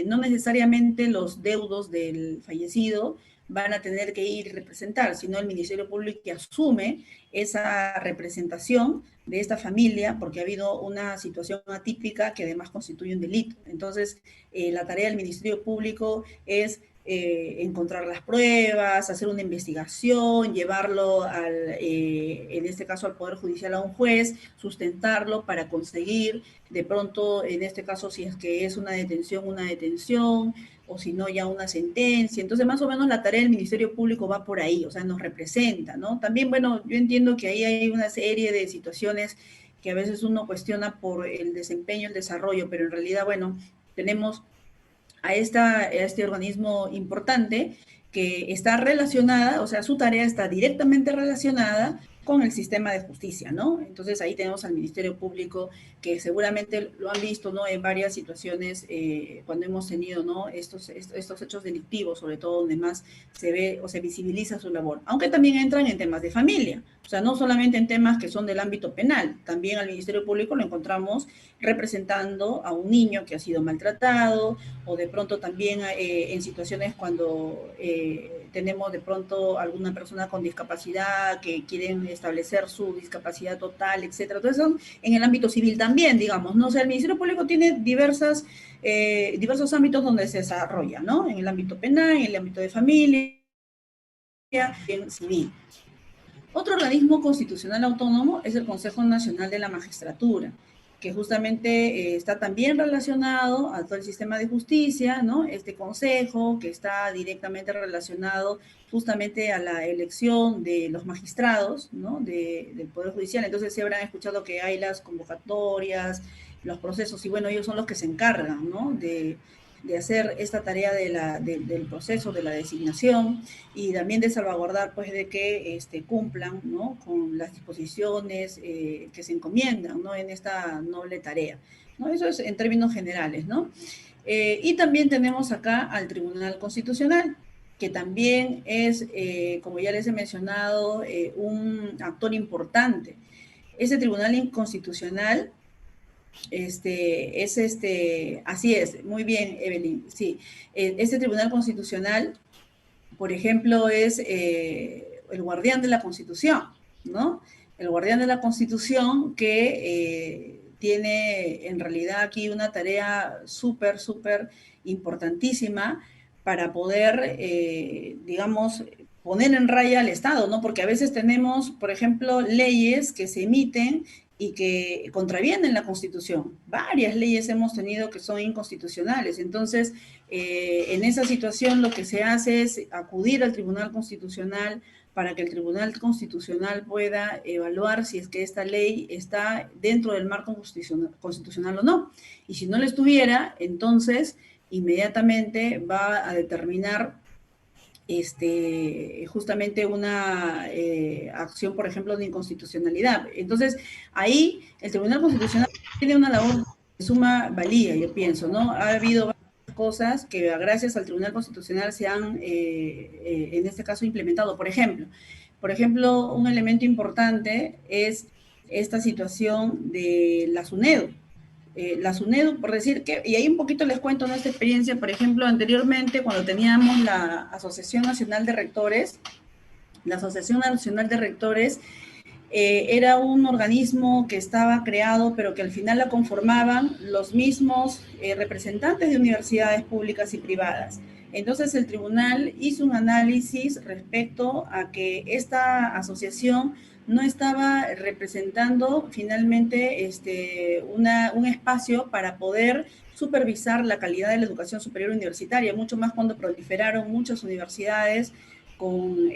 no necesariamente los deudos del fallecido van a tener que ir y representar, sino el Ministerio Público que asume esa representación de esta familia porque ha habido una situación atípica que además constituye un delito. Entonces, la tarea del Ministerio Público es encontrar las pruebas, hacer una investigación, llevarlo en este caso al Poder Judicial, a un juez, sustentarlo para conseguir de pronto, en este caso, si es que es una detención, o si no, ya una sentencia. Entonces, más o menos la tarea del Ministerio Público va por ahí, o sea, nos representa, ¿no? También, bueno, yo entiendo que ahí hay una serie de situaciones que a veces uno cuestiona por el desempeño, el desarrollo, pero en realidad, bueno, tenemos a este organismo importante que está relacionada, o sea, su tarea está directamente relacionada con el sistema de justicia, ¿no? Entonces ahí tenemos al Ministerio Público que seguramente lo han visto, ¿no? En varias situaciones cuando hemos tenido, ¿no? Estos hechos delictivos, sobre todo donde más se ve o se visibiliza su labor, aunque también entran en temas de familia, o sea, no solamente en temas que son del ámbito penal, también al Ministerio Público lo encontramos representando a un niño que ha sido maltratado, o de pronto también en situaciones cuando tenemos de pronto alguna persona con discapacidad que quieren establecer su discapacidad total, etcétera. Entonces son en el ámbito civil también, digamos, ¿no? O sea, el Ministerio Público tiene diversos ámbitos donde se desarrolla, ¿no? En el ámbito penal, en el ámbito de familia, en civil. Otro organismo constitucional autónomo es el Consejo Nacional de la Magistratura, que justamente está también relacionado a todo el sistema de justicia, ¿no? Este consejo que está directamente relacionado justamente a la elección de los magistrados, ¿no? Del Poder Judicial. Entonces se habrán escuchado que hay las convocatorias, los procesos, y bueno, ellos son los que se encargan, ¿no? De hacer esta tarea del proceso, de la designación, y también de salvaguardar, pues, de que cumplan, ¿no? Con las disposiciones que se encomiendan, ¿no? En esta noble tarea, ¿no? Eso es en términos generales, ¿no? Y también tenemos acá al Tribunal Constitucional, que también es, como ya les he mencionado, un actor importante. Ese Tribunal Constitucional así es, muy bien, Evelyn, sí. Este Tribunal Constitucional, por ejemplo, es el guardián de la Constitución, ¿no? El guardián de la Constitución que tiene en realidad aquí una tarea súper importantísima para poder, digamos, poner en raya al Estado, ¿no? Porque a veces tenemos, por ejemplo, leyes que se emiten y que contravienen la Constitución. Varias leyes hemos tenido que son inconstitucionales. Entonces, en esa situación lo que se hace es acudir al Tribunal Constitucional para que el Tribunal Constitucional pueda evaluar si es que esta ley está dentro del marco constitucional o no. Y si no lo estuviera, entonces inmediatamente va a determinar justamente una acción, por ejemplo, de inconstitucionalidad. Entonces, ahí el Tribunal Constitucional tiene una labor de suma valía, yo pienso, ¿no? Ha habido varias cosas que gracias al Tribunal Constitucional se han, en este caso, implementado. Por ejemplo, un elemento importante es esta situación de la SUNEDU. La SUNEDU, por decir que, y ahí un poquito les cuento nuestra experiencia, por ejemplo, anteriormente cuando teníamos la Asociación Nacional de Rectores, era un organismo que estaba creado, pero que al final la conformaban los mismos representantes de universidades públicas y privadas. Entonces el tribunal hizo un análisis respecto a que esta asociación no estaba representando finalmente un espacio para poder supervisar la calidad de la educación superior universitaria, mucho más cuando proliferaron muchas universidades con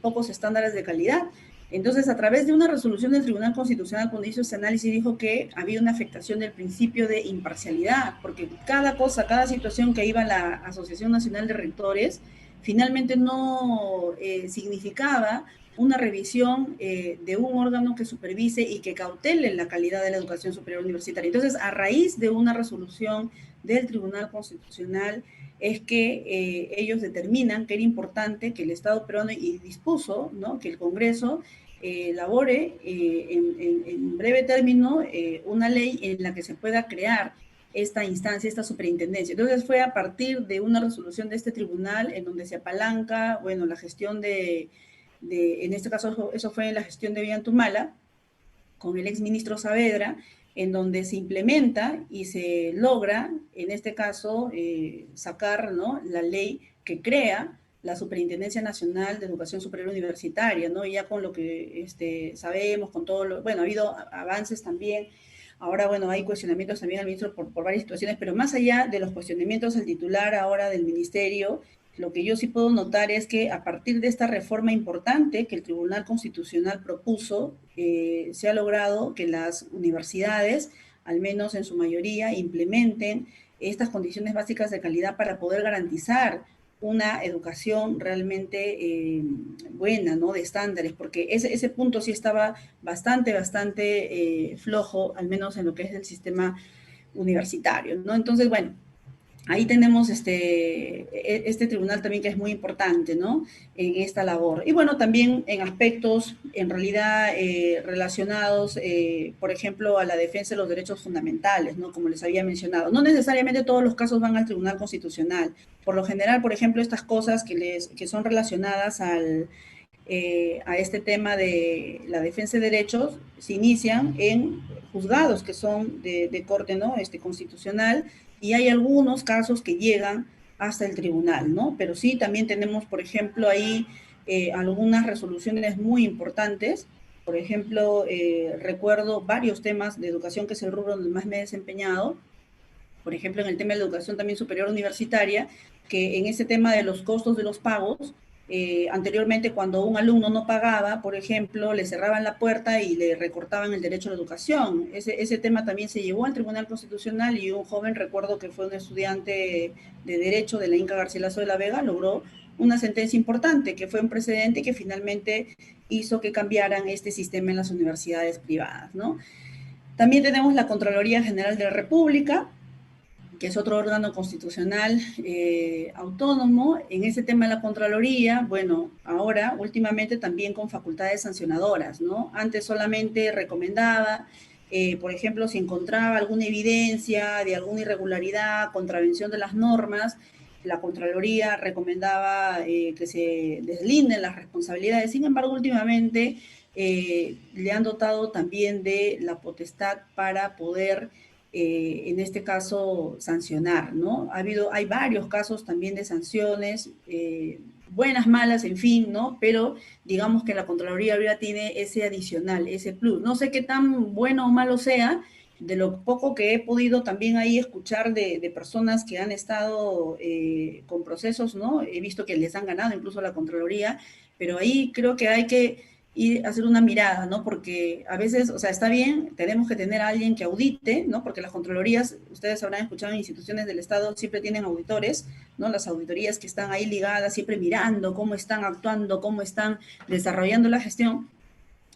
pocos estándares de calidad. Entonces, a través de una resolución del Tribunal Constitucional, cuando hizo ese análisis, dijo que había una afectación del principio de imparcialidad, porque cada situación que iba a la Asociación Nacional de Rectores, finalmente no significaba una revisión de un órgano que supervise y que cautele la calidad de la educación superior universitaria. Entonces, a raíz de una resolución del Tribunal Constitucional, es que ellos determinan que era importante que el Estado peruano, y dispuso, ¿no?, que el Congreso elabore en breve término una ley en la que se pueda crear esta instancia, esta superintendencia. Entonces fue a partir de una resolución de este tribunal en donde se apalanca, bueno, la gestión en este caso eso fue la gestión de Villantumala, con el exministro Saavedra, en donde se implementa y se logra, en este caso, sacar, ¿no?, la ley que crea la Superintendencia Nacional de Educación Superior Universitaria, ¿no? Y ya con lo que sabemos, con todo lo, bueno, ha habido avances también. Ahora, bueno, hay cuestionamientos también al ministro por varias situaciones, pero más allá de los cuestionamientos al titular ahora del ministerio, lo que yo sí puedo notar es que a partir de esta reforma importante que el Tribunal Constitucional propuso, se ha logrado que las universidades, al menos en su mayoría, implementen estas condiciones básicas de calidad para poder garantizar una educación realmente buena, ¿no?, de estándares, porque ese punto sí estaba bastante flojo, al menos en lo que es el sistema universitario, ¿no? Entonces, bueno, ahí tenemos este tribunal también que es muy importante, ¿no?, en esta labor. Y bueno, también en aspectos, en realidad, relacionados, por ejemplo, a la defensa de los derechos fundamentales, ¿no?, como les había mencionado. No necesariamente todos los casos van al Tribunal Constitucional. Por lo general, por ejemplo, estas cosas que son relacionadas a este tema de la defensa de derechos se inician en juzgados que son de corte, ¿no?, constitucional, y hay algunos casos que llegan hasta el tribunal, ¿no? Pero sí, también tenemos, por ejemplo, ahí algunas resoluciones muy importantes. Por ejemplo, recuerdo varios temas de educación, que es el rubro donde más me he desempeñado. Por ejemplo, en el tema de la educación también superior universitaria, que en ese tema de los costos de los pagos, anteriormente cuando un alumno no pagaba, por ejemplo, le cerraban la puerta y le recortaban el derecho a la educación. Ese tema también se llevó al Tribunal Constitucional y un joven, recuerdo que fue un estudiante de Derecho de la Inca Garcilaso de la Vega, logró una sentencia importante, que fue un precedente que finalmente hizo que cambiaran este sistema en las universidades privadas, ¿no? También tenemos la Contraloría General de la República, que es otro órgano constitucional autónomo. En ese tema de la Contraloría, bueno, ahora, últimamente también con facultades sancionadoras, ¿no? Antes solamente recomendaba, por ejemplo, si encontraba alguna evidencia de alguna irregularidad, contravención de las normas, la Contraloría recomendaba que se deslinden las responsabilidades. Sin embargo, últimamente le han dotado también de la potestad para poder en este caso, sancionar, ¿no? Hay varios casos también de sanciones, buenas, malas, en fin, ¿no? Pero digamos que la Contraloría ahora tiene ese adicional, ese plus. No sé qué tan bueno o malo sea, de lo poco que he podido también ahí escuchar de personas que han estado con procesos, ¿no? He visto que les han ganado incluso la Contraloría, pero ahí creo que hay que y hacer una mirada, ¿no? Porque a veces, o sea, está bien, tenemos que tener a alguien que audite, ¿no? Porque las contralorías, ustedes habrán escuchado en instituciones del Estado, siempre tienen auditores, ¿no? Las auditorías que están ahí ligadas, siempre mirando cómo están actuando, cómo están desarrollando la gestión,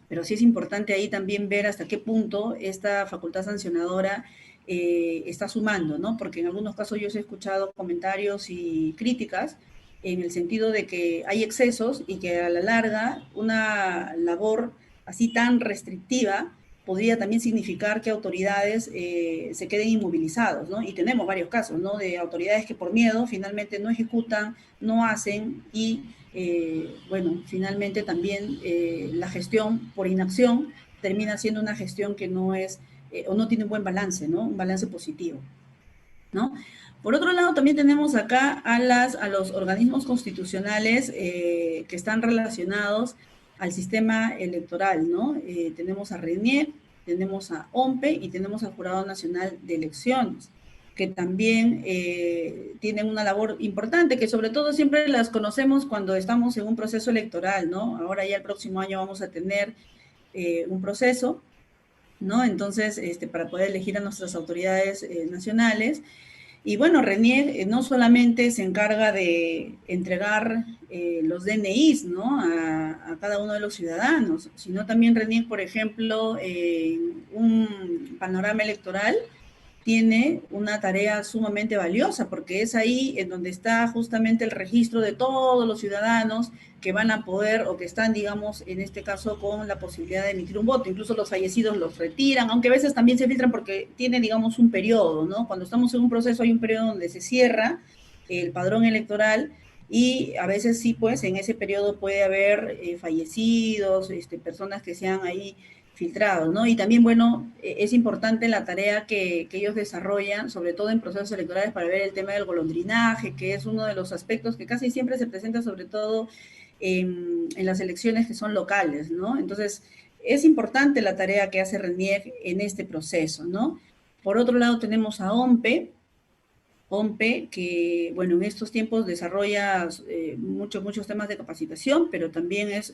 pero sí es importante ahí también ver hasta qué punto esta facultad sancionadora está sumando, ¿no? Porque en algunos casos yo he escuchado comentarios y críticas en el sentido de que hay excesos y que a la larga una labor así tan restrictiva podría también significar que autoridades se queden inmovilizados, ¿no? Y tenemos varios casos, ¿no?, de autoridades que por miedo finalmente no ejecutan, no hacen y, bueno, finalmente también la gestión por inacción termina siendo una gestión que no es, o no tiene un buen balance, ¿no? Un balance positivo, ¿no? Por otro lado, también tenemos acá a los organismos constitucionales que están relacionados al sistema electoral, ¿no? Tenemos a RENIEC, tenemos a OMPE y tenemos al Jurado Nacional de Elecciones, que también tienen una labor importante, que sobre todo siempre las conocemos cuando estamos en un proceso electoral, ¿no? Ahora ya el próximo año vamos a tener un proceso, ¿no? Entonces, para poder elegir a nuestras autoridades nacionales. Y bueno, RENIEC no solamente se encarga de entregar los DNIs, ¿no?, a cada uno de los ciudadanos, sino también RENIEC, por ejemplo, un panorama electoral tiene una tarea sumamente valiosa, porque es ahí en donde está justamente el registro de todos los ciudadanos que van a poder, o que están, digamos, en este caso, con la posibilidad de emitir un voto. Incluso los fallecidos los retiran, aunque a veces también se filtran porque tiene, digamos, un periodo, ¿no? Cuando estamos en un proceso hay un periodo donde se cierra el padrón electoral, y a veces sí, pues, en ese periodo puede haber fallecidos, personas que sean ahí filtrado, ¿no? Y también, bueno, es importante la tarea que ellos desarrollan, sobre todo en procesos electorales, para ver el tema del golondrinaje, que es uno de los aspectos que casi siempre se presenta, sobre todo en las elecciones que son locales, ¿no? Entonces, es importante la tarea que hace RENIEC en este proceso, ¿no? Por otro lado, tenemos a OMPE, que, bueno, en estos tiempos desarrolla muchos temas de capacitación, pero también es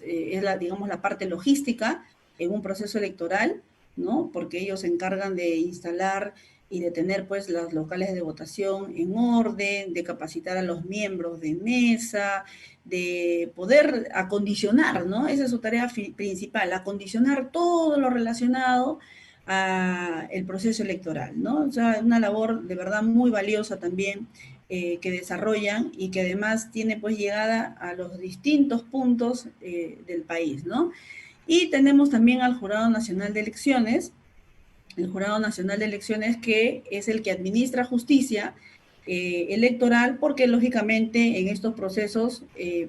digamos, la parte logística en un proceso electoral, ¿no? Porque ellos se encargan de instalar y de tener, pues, los locales de votación en orden, de capacitar a los miembros de mesa, de poder acondicionar, ¿no? Esa es su tarea principal, acondicionar todo lo relacionado a el proceso electoral, ¿no? O sea, una labor de verdad muy valiosa también que desarrollan, y que además tiene, pues, llegada a los distintos puntos del país, ¿no? Y tenemos también al Jurado Nacional de Elecciones, el Jurado Nacional de Elecciones, que es el que administra justicia electoral, porque lógicamente en estos procesos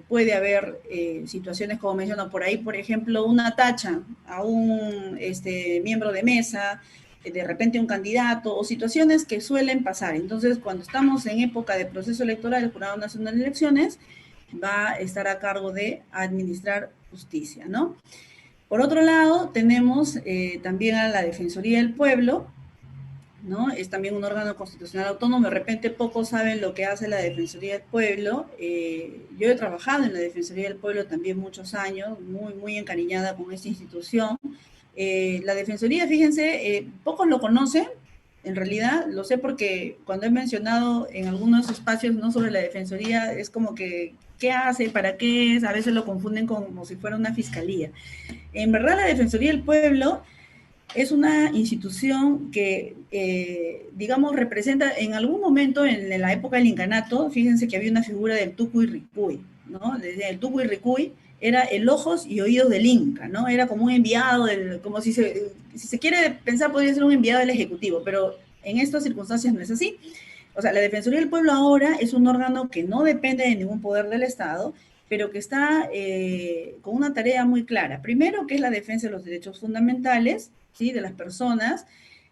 puede haber situaciones, como menciono por ahí, por ejemplo, una tacha a un miembro de mesa, de repente un candidato, o situaciones que suelen pasar. Entonces, cuando estamos en época de proceso electoral, el Jurado Nacional de Elecciones va a estar a cargo de administrar justicia, ¿no? Por otro lado, tenemos también a la Defensoría del Pueblo, ¿no? Es también un órgano constitucional autónomo. De repente pocos saben lo que hace la Defensoría del Pueblo. Yo he trabajado en la Defensoría del Pueblo también muchos años, muy encariñada con esta institución. La Defensoría, fíjense, pocos lo conocen. En realidad, lo sé porque cuando he mencionado en algunos espacios, ¿no?, sobre la Defensoría, es como que, ¿qué hace? ¿Para qué es? A veces lo confunden como si fuera una fiscalía. En verdad, la Defensoría del Pueblo es una institución que, digamos, representa en algún momento en la época del incanato. Fíjense que había una figura del Tucuy Ricuy, ¿no? El Tucuy Ricuy era el ojos y oídos del Inca, ¿no? Era como un enviado, como si se quiere pensar, podría ser un enviado del Ejecutivo, pero en estas circunstancias no es así. O sea, la Defensoría del Pueblo ahora es un órgano que no depende de ningún poder del Estado, pero que está con una tarea muy clara. Primero, que es la defensa de los derechos fundamentales, ¿sí?, de las personas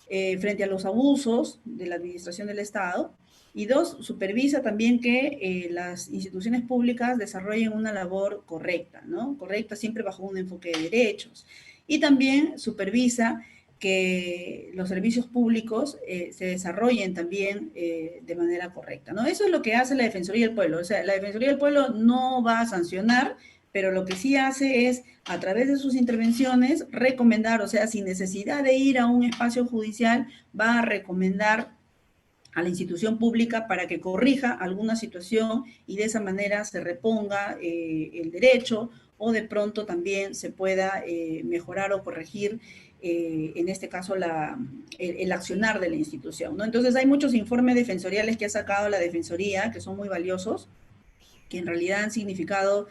frente a los abusos de la administración del Estado. Y dos, supervisa también que las instituciones públicas desarrollen una labor correcta, ¿no? Correcta, siempre bajo un enfoque de derechos. Y también supervisa que los servicios públicos se desarrollen también de manera correcta, ¿no? Eso es lo que hace la Defensoría del Pueblo. O sea, la Defensoría del Pueblo no va a sancionar, pero lo que sí hace es, a través de sus intervenciones, recomendar, o sea, sin necesidad de ir a un espacio judicial, va a recomendar a la institución pública para que corrija alguna situación, y de esa manera se reponga el derecho, o de pronto también se pueda mejorar o corregir, en este caso, el accionar de la institución, ¿no? Entonces, hay muchos informes defensoriales que ha sacado la Defensoría, que son muy valiosos, que en realidad han significado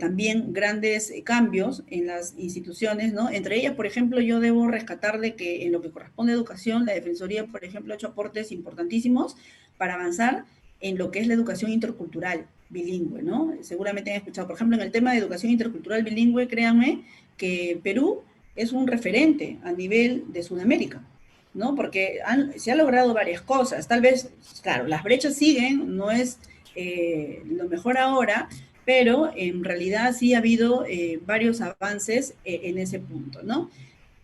también grandes cambios en las instituciones, ¿no? Entre ellas, por ejemplo, yo debo rescatar de que en lo que corresponde a educación, la Defensoría, por ejemplo, ha hecho aportes importantísimos para avanzar en lo que es la educación intercultural bilingüe, ¿no? Seguramente han escuchado, por ejemplo, en el tema de educación intercultural bilingüe, créanme que Perú es un referente a nivel de Sudamérica, ¿no? Porque se han logrado varias cosas. Tal vez, claro, las brechas siguen, no es lo mejor ahora, pero en realidad sí ha habido varios avances en ese punto, ¿no?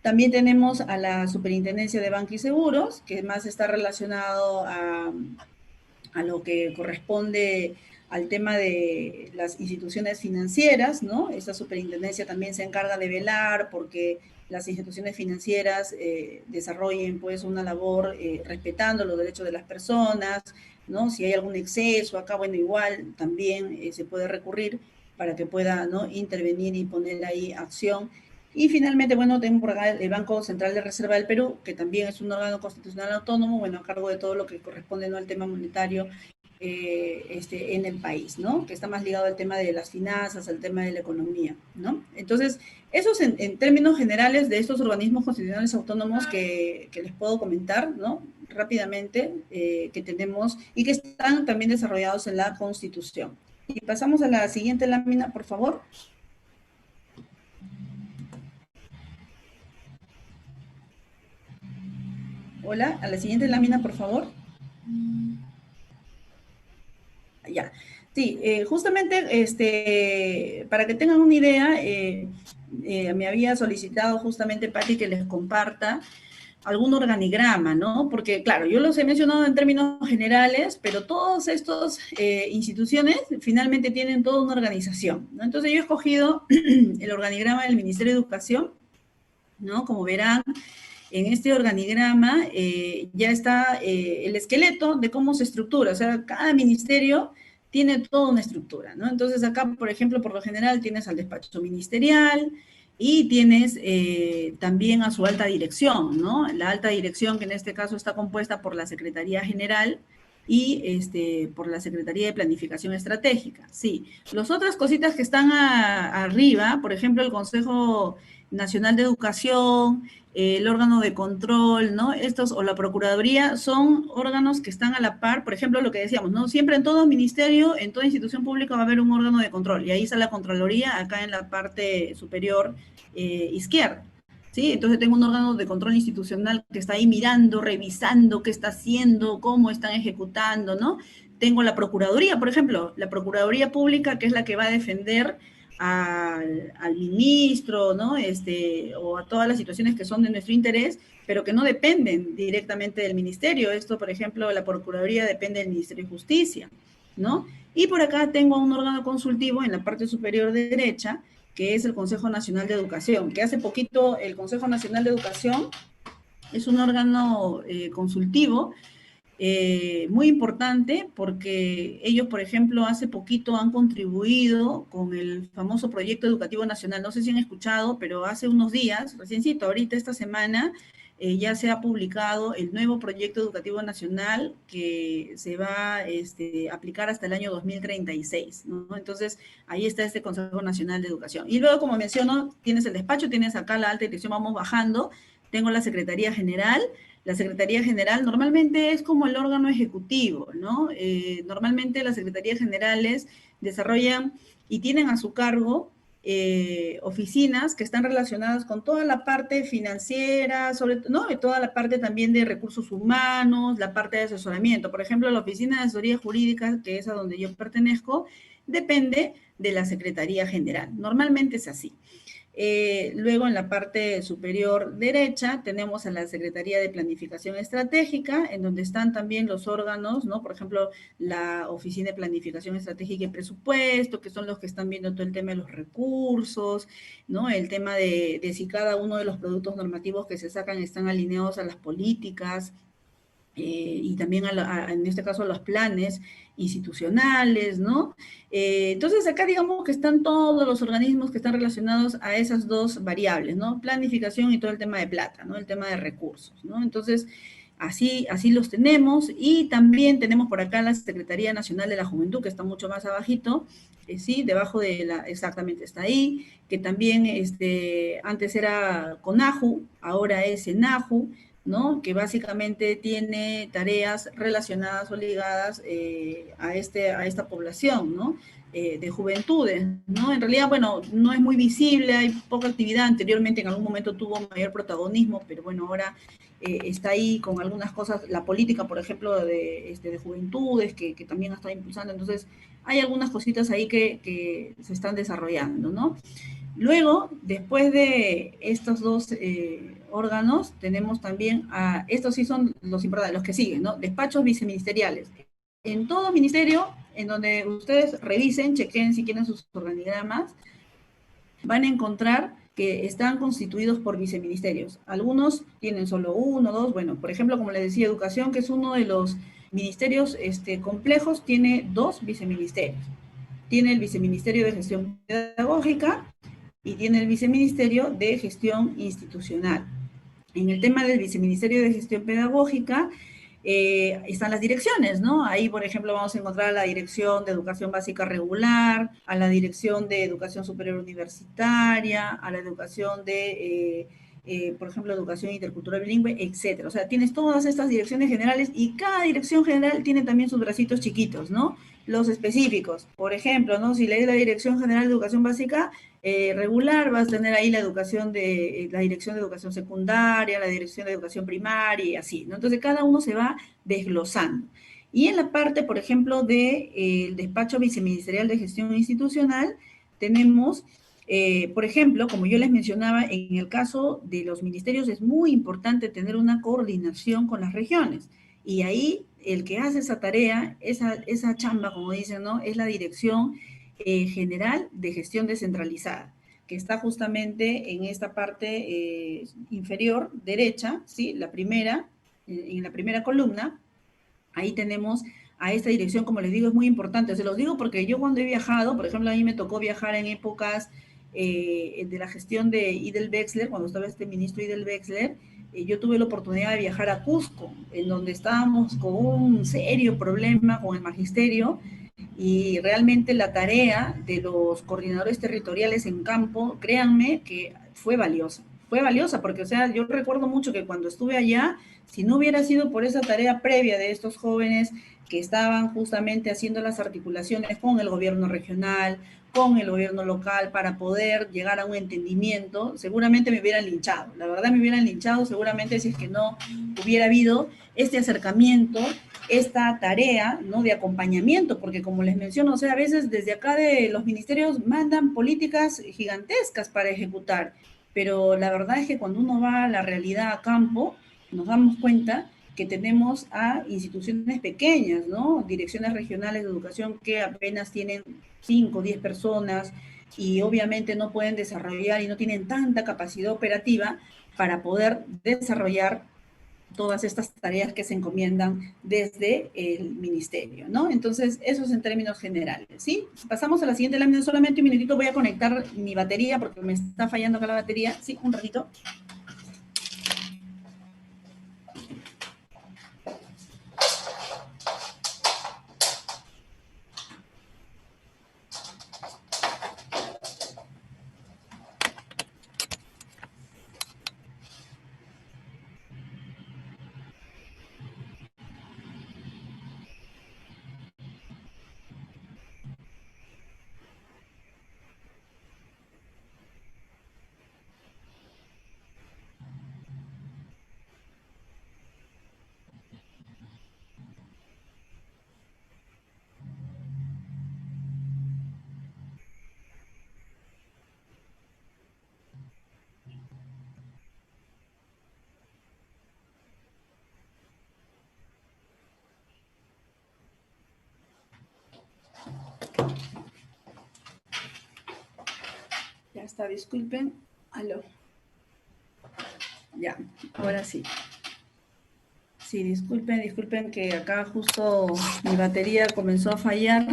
También tenemos a la Superintendencia de Banca y Seguros, que más está relacionado a lo que corresponde al tema de las instituciones financieras, ¿no? Esta superintendencia también se encarga de velar porque las instituciones financieras desarrollen, pues, una labor respetando los derechos de las personas, ¿no? Si hay algún exceso acá, bueno, igual también se puede recurrir para que pueda, ¿no?, intervenir y poner ahí acción Y finalmente, bueno, tenemos por acá el Banco Central de Reserva del Perú, que también es un órgano constitucional autónomo, bueno, a cargo de todo lo que corresponde, ¿no?, al tema monetario en el país, ¿no? Que está más ligado al tema de las finanzas, al tema de la economía, ¿no? Entonces, esos en términos generales de estos organismos constitucionales autónomos que les puedo comentar, ¿no?, rápidamente, que tenemos y que están también desarrollados en la Constitución. Y pasamos a la siguiente lámina, por favor. Hola, a la siguiente lámina, por favor. Ya. Sí, justamente, para que tengan una idea, me había solicitado justamente, Patti, que les comparta algún organigrama, ¿no? Porque, claro, yo los he mencionado en términos generales, pero todas estas instituciones finalmente tienen toda una organización, ¿no? Entonces yo he escogido el organigrama del Ministerio de Educación, ¿no? Como verán, en este organigrama ya está el esqueleto de cómo se estructura, o sea, cada ministerio tiene toda una estructura, ¿no? Entonces acá, por ejemplo, por lo general tienes al despacho ministerial y tienes también a su alta dirección, ¿no? La alta dirección, que en este caso está compuesta por la Secretaría General y por la Secretaría de Planificación Estratégica, sí. Las otras cositas que están arriba, por ejemplo, el Consejo Nacional de Educación, el órgano de control, ¿no? Estos, o la Procuraduría, son órganos que están a la par, por ejemplo, lo que decíamos, ¿no? Siempre en todo ministerio, en toda institución pública va a haber un órgano de control, y ahí está la Contraloría, acá en la parte superior izquierda, ¿sí? Entonces tengo un órgano de control institucional que está ahí mirando, revisando qué está haciendo, cómo están ejecutando, ¿no? Tengo la Procuraduría, por ejemplo, la Procuraduría Pública, que es la que va a defender al ministro, ¿no? O a todas las situaciones que son de nuestro interés, pero que no dependen directamente del ministerio. Esto, por ejemplo, la Procuraduría depende del Ministerio de Justicia, ¿no? Y por acá tengo un órgano consultivo en la parte superior derecha, que es el Consejo Nacional de Educación, que hace poquito el Consejo Nacional de Educación es un órgano consultivo muy importante, porque ellos, por ejemplo, hace poquito han contribuido con el famoso Proyecto Educativo Nacional. No sé si han escuchado, pero hace unos días, reciencito, ahorita esta semana, ya se ha publicado el nuevo Proyecto Educativo Nacional que se va a aplicar hasta el año 2036, ¿no? Entonces, ahí está este Consejo Nacional de Educación. Y luego, como menciono, tienes el despacho, tienes acá la alta dirección, vamos bajando, tengo la Secretaría General. La Secretaría General normalmente es como el órgano ejecutivo, ¿no? Normalmente las Secretarías Generales desarrollan y tienen a su cargo oficinas que están relacionadas con toda la parte financiera, ¿no? Y toda la parte también de recursos humanos, la parte de asesoramiento. Por ejemplo, la Oficina de Asesoría Jurídica, que es a donde yo pertenezco, depende de la Secretaría General. Normalmente es así. Luego en la parte superior derecha tenemos a la Secretaría de Planificación Estratégica, en donde están también los órganos, ¿no? Por ejemplo, la Oficina de Planificación Estratégica y Presupuesto, que son los que están viendo todo el tema de los recursos, ¿no? El tema de si cada uno de los productos normativos que se sacan están alineados a las políticas, y también en este caso a los planes institucionales, ¿no? Entonces acá digamos que están todos los organismos que están relacionados a esas dos variables, ¿no? Planificación y todo el tema de plata, ¿no? El tema de recursos, ¿no? Entonces, así los tenemos, y también tenemos por acá la Secretaría Nacional de la Juventud, que está mucho más abajito, sí, debajo de exactamente está ahí, que también antes era CONAJU, ahora es SENAJU, ¿no? Que básicamente tiene tareas relacionadas o ligadas a esta población, ¿no? De juventudes, ¿no? En realidad, bueno, no es muy visible, hay poca actividad. Anteriormente en algún momento tuvo mayor protagonismo, pero bueno, ahora está ahí con algunas cosas, la política, por ejemplo, de juventudes, que también está impulsando. Entonces, hay algunas cositas ahí que se están desarrollando, ¿no? Luego, después de estos dos órganos, tenemos también estos sí son los importantes, los que siguen, ¿no? Despachos viceministeriales. En todo ministerio, en donde ustedes revisen, chequen si quieren sus organigramas, van a encontrar que están constituidos por viceministerios. Algunos tienen solo uno, dos, bueno, por ejemplo, como les decía, Educación, que es uno de los ministerios complejos, tiene dos viceministerios. Tiene el Viceministerio de Gestión Pedagógica y tiene el Viceministerio de Gestión Institucional. En el tema del Viceministerio de Gestión Pedagógica, están las direcciones, ¿no? Ahí, por ejemplo, vamos a encontrar a la Dirección de Educación Básica Regular, a la Dirección de Educación Superior Universitaria, a la Educación de, por ejemplo, Educación Intercultural Bilingüe, etcétera. O sea, tienes todas estas direcciones generales y cada dirección general tiene también sus bracitos chiquitos, ¿no? Los específicos. Por ejemplo, ¿no? Si lees la Dirección General de Educación Básica regular, vas a tener ahí la dirección de educación secundaria, la dirección de educación primaria y así, ¿no? Entonces cada uno se va desglosando. Y en la parte, por ejemplo, del despacho viceministerial de gestión institucional, tenemos, por ejemplo, como yo les mencionaba, en el caso de los ministerios es muy importante tener una coordinación con las regiones. Y ahí el que hace esa tarea, esa chamba, como dicen, ¿no? Es la dirección general de gestión descentralizada, que está justamente en esta parte inferior derecha, ¿sí? En la primera columna, ahí tenemos a esta dirección, como les digo, es muy importante. Se los digo porque yo cuando he viajado, por ejemplo, a mí me tocó viajar en épocas de la gestión de Idel Wexler, cuando estaba este ministro Idel Wexler, yo tuve la oportunidad de viajar a Cusco, en donde estábamos con un serio problema con el magisterio, y realmente la tarea de los coordinadores territoriales en campo, créanme que fue valiosa porque, o sea, yo recuerdo mucho que cuando estuve allá, si no hubiera sido por esa tarea previa de estos jóvenes que estaban justamente haciendo las articulaciones con el gobierno regional, con el gobierno local, para poder llegar a un entendimiento, seguramente me hubieran linchado, la verdad me hubieran linchado seguramente si es que no hubiera habido este acercamiento, esta tarea, ¿no?, de acompañamiento, porque como les menciono, o sea, a veces desde acá de los ministerios mandan políticas gigantescas para ejecutar, pero la verdad es que cuando uno va a la realidad a campo, nos damos cuenta que tenemos a instituciones pequeñas, ¿no? Direcciones regionales de educación que apenas tienen 5 o 10 personas y obviamente no pueden desarrollar y no tienen tanta capacidad operativa para poder desarrollar todas estas tareas que se encomiendan desde el ministerio, ¿no? Entonces, eso es en términos generales, ¿sí? Pasamos a la siguiente lámina, solamente un minutito, voy a conectar mi batería porque me está fallando acá la batería, sí, un ratito. Ya está, disculpen. Aló. Ya, ahora sí. Sí, disculpen que acá justo mi batería comenzó a fallar.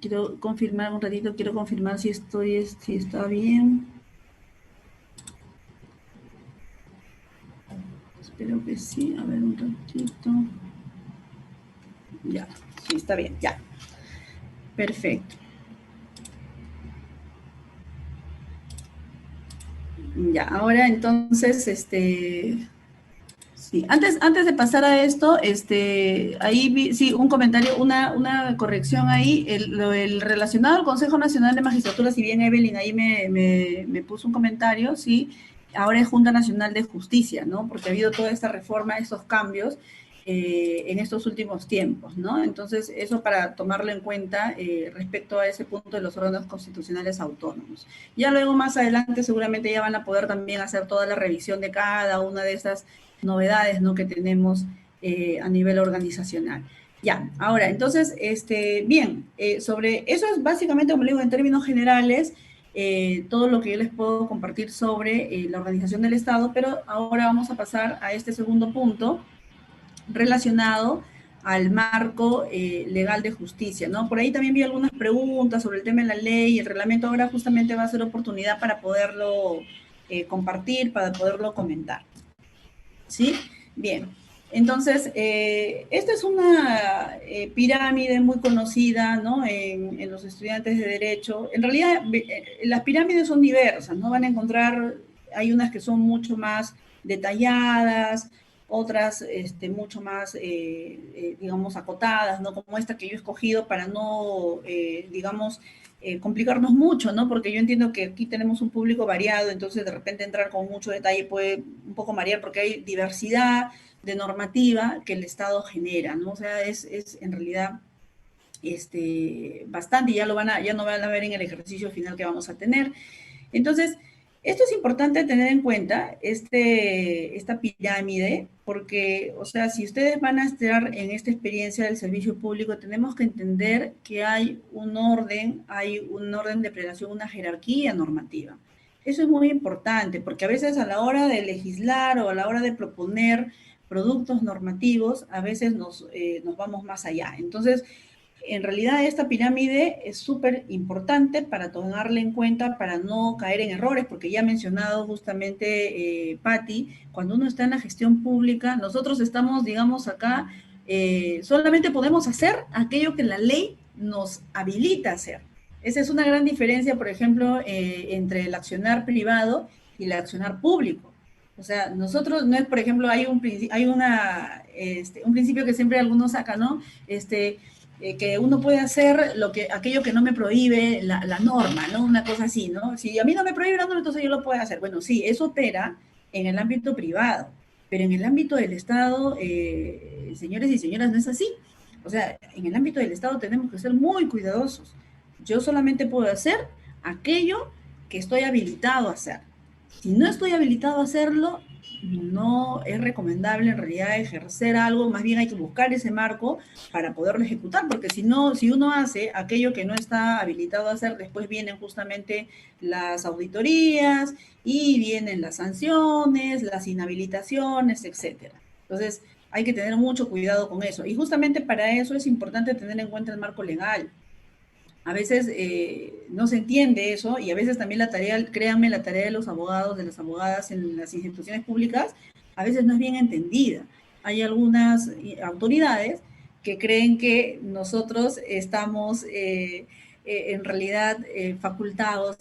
Quiero confirmar un ratito, quiero confirmar si está bien. Espero que sí, a ver un ratito. Ya, sí, está bien, ya. Perfecto. Ya, ahora entonces, sí, antes de pasar a esto, ahí vi, sí, un comentario, una corrección ahí, el relacionado al Consejo Nacional de Magistratura, si bien Evelyn ahí me puso un comentario, sí, ahora es Junta Nacional de Justicia, ¿no? Porque ha habido toda esta reforma, estos cambios en estos últimos tiempos, ¿no? Entonces, eso para tomarlo en cuenta respecto a ese punto de los órganos constitucionales autónomos. Ya luego, más adelante, seguramente ya van a poder también hacer toda la revisión de cada una de esas novedades, ¿no?, que tenemos a nivel organizacional. Ya, ahora, entonces, bien, sobre eso es básicamente, como le digo, en términos generales, todo lo que yo les puedo compartir sobre la organización del Estado, pero ahora vamos a pasar a este segundo punto relacionado al marco legal de justicia, ¿no? Por ahí también vi algunas preguntas sobre el tema de la ley y el reglamento. Ahora justamente va a ser oportunidad para poderlo compartir, para poderlo comentar. ¿Sí? Bien. Entonces, esta es una pirámide muy conocida, ¿no? En los estudiantes de Derecho. En realidad, las pirámides son diversas, ¿no? Van a encontrar, hay unas que son mucho más detalladas, otras mucho más, digamos, acotadas, ¿no? Como esta que yo he escogido para no, digamos, complicarnos mucho, ¿no? Porque yo entiendo que aquí tenemos un público variado, entonces de repente entrar con mucho detalle puede un poco marear porque hay diversidad de normativa que el Estado genera, ¿no? O sea, es en realidad bastante, y ya no van a ver en el ejercicio final que vamos a tener. Entonces, esto es importante tener en cuenta, esta pirámide, porque, o sea, si ustedes van a estar en esta experiencia del servicio público, tenemos que entender que hay un orden de prelación, una jerarquía normativa. Eso es muy importante, porque a veces a la hora de legislar o a la hora de proponer productos normativos, a veces nos vamos más allá. Entonces, en realidad esta pirámide es súper importante para tomarla en cuenta, para no caer en errores, porque ya ha mencionado justamente Patti, cuando uno está en la gestión pública, nosotros estamos, digamos, acá, solamente podemos hacer aquello que la ley nos habilita a hacer. Esa es una gran diferencia, por ejemplo, entre el accionar privado y el accionar público. O sea, nosotros no es, por ejemplo, hay un principio que siempre algunos sacan, ¿no? Que uno puede hacer aquello que no me prohíbe la norma, ¿no? Una cosa así, ¿no? Si a mí no me prohíbe la norma, entonces yo lo puedo hacer. Bueno, sí, eso opera en el ámbito privado, pero en el ámbito del Estado, señores y señoras, no es así. O sea, en el ámbito del Estado tenemos que ser muy cuidadosos. Yo solamente puedo hacer aquello que estoy habilitado a hacer. Si no estoy habilitado a hacerlo, no es recomendable en realidad ejercer algo, más bien hay que buscar ese marco para poderlo ejecutar, porque si no, si uno hace aquello que no está habilitado a hacer, después vienen justamente las auditorías y vienen las sanciones, las inhabilitaciones, etcétera. Entonces, hay que tener mucho cuidado con eso. Y justamente para eso es importante tener en cuenta el marco legal. A veces no se entiende eso y a veces también la tarea, créanme, la tarea de los abogados, de las abogadas en las instituciones públicas, a veces no es bien entendida. Hay algunas autoridades que creen que nosotros estamos en realidad facultados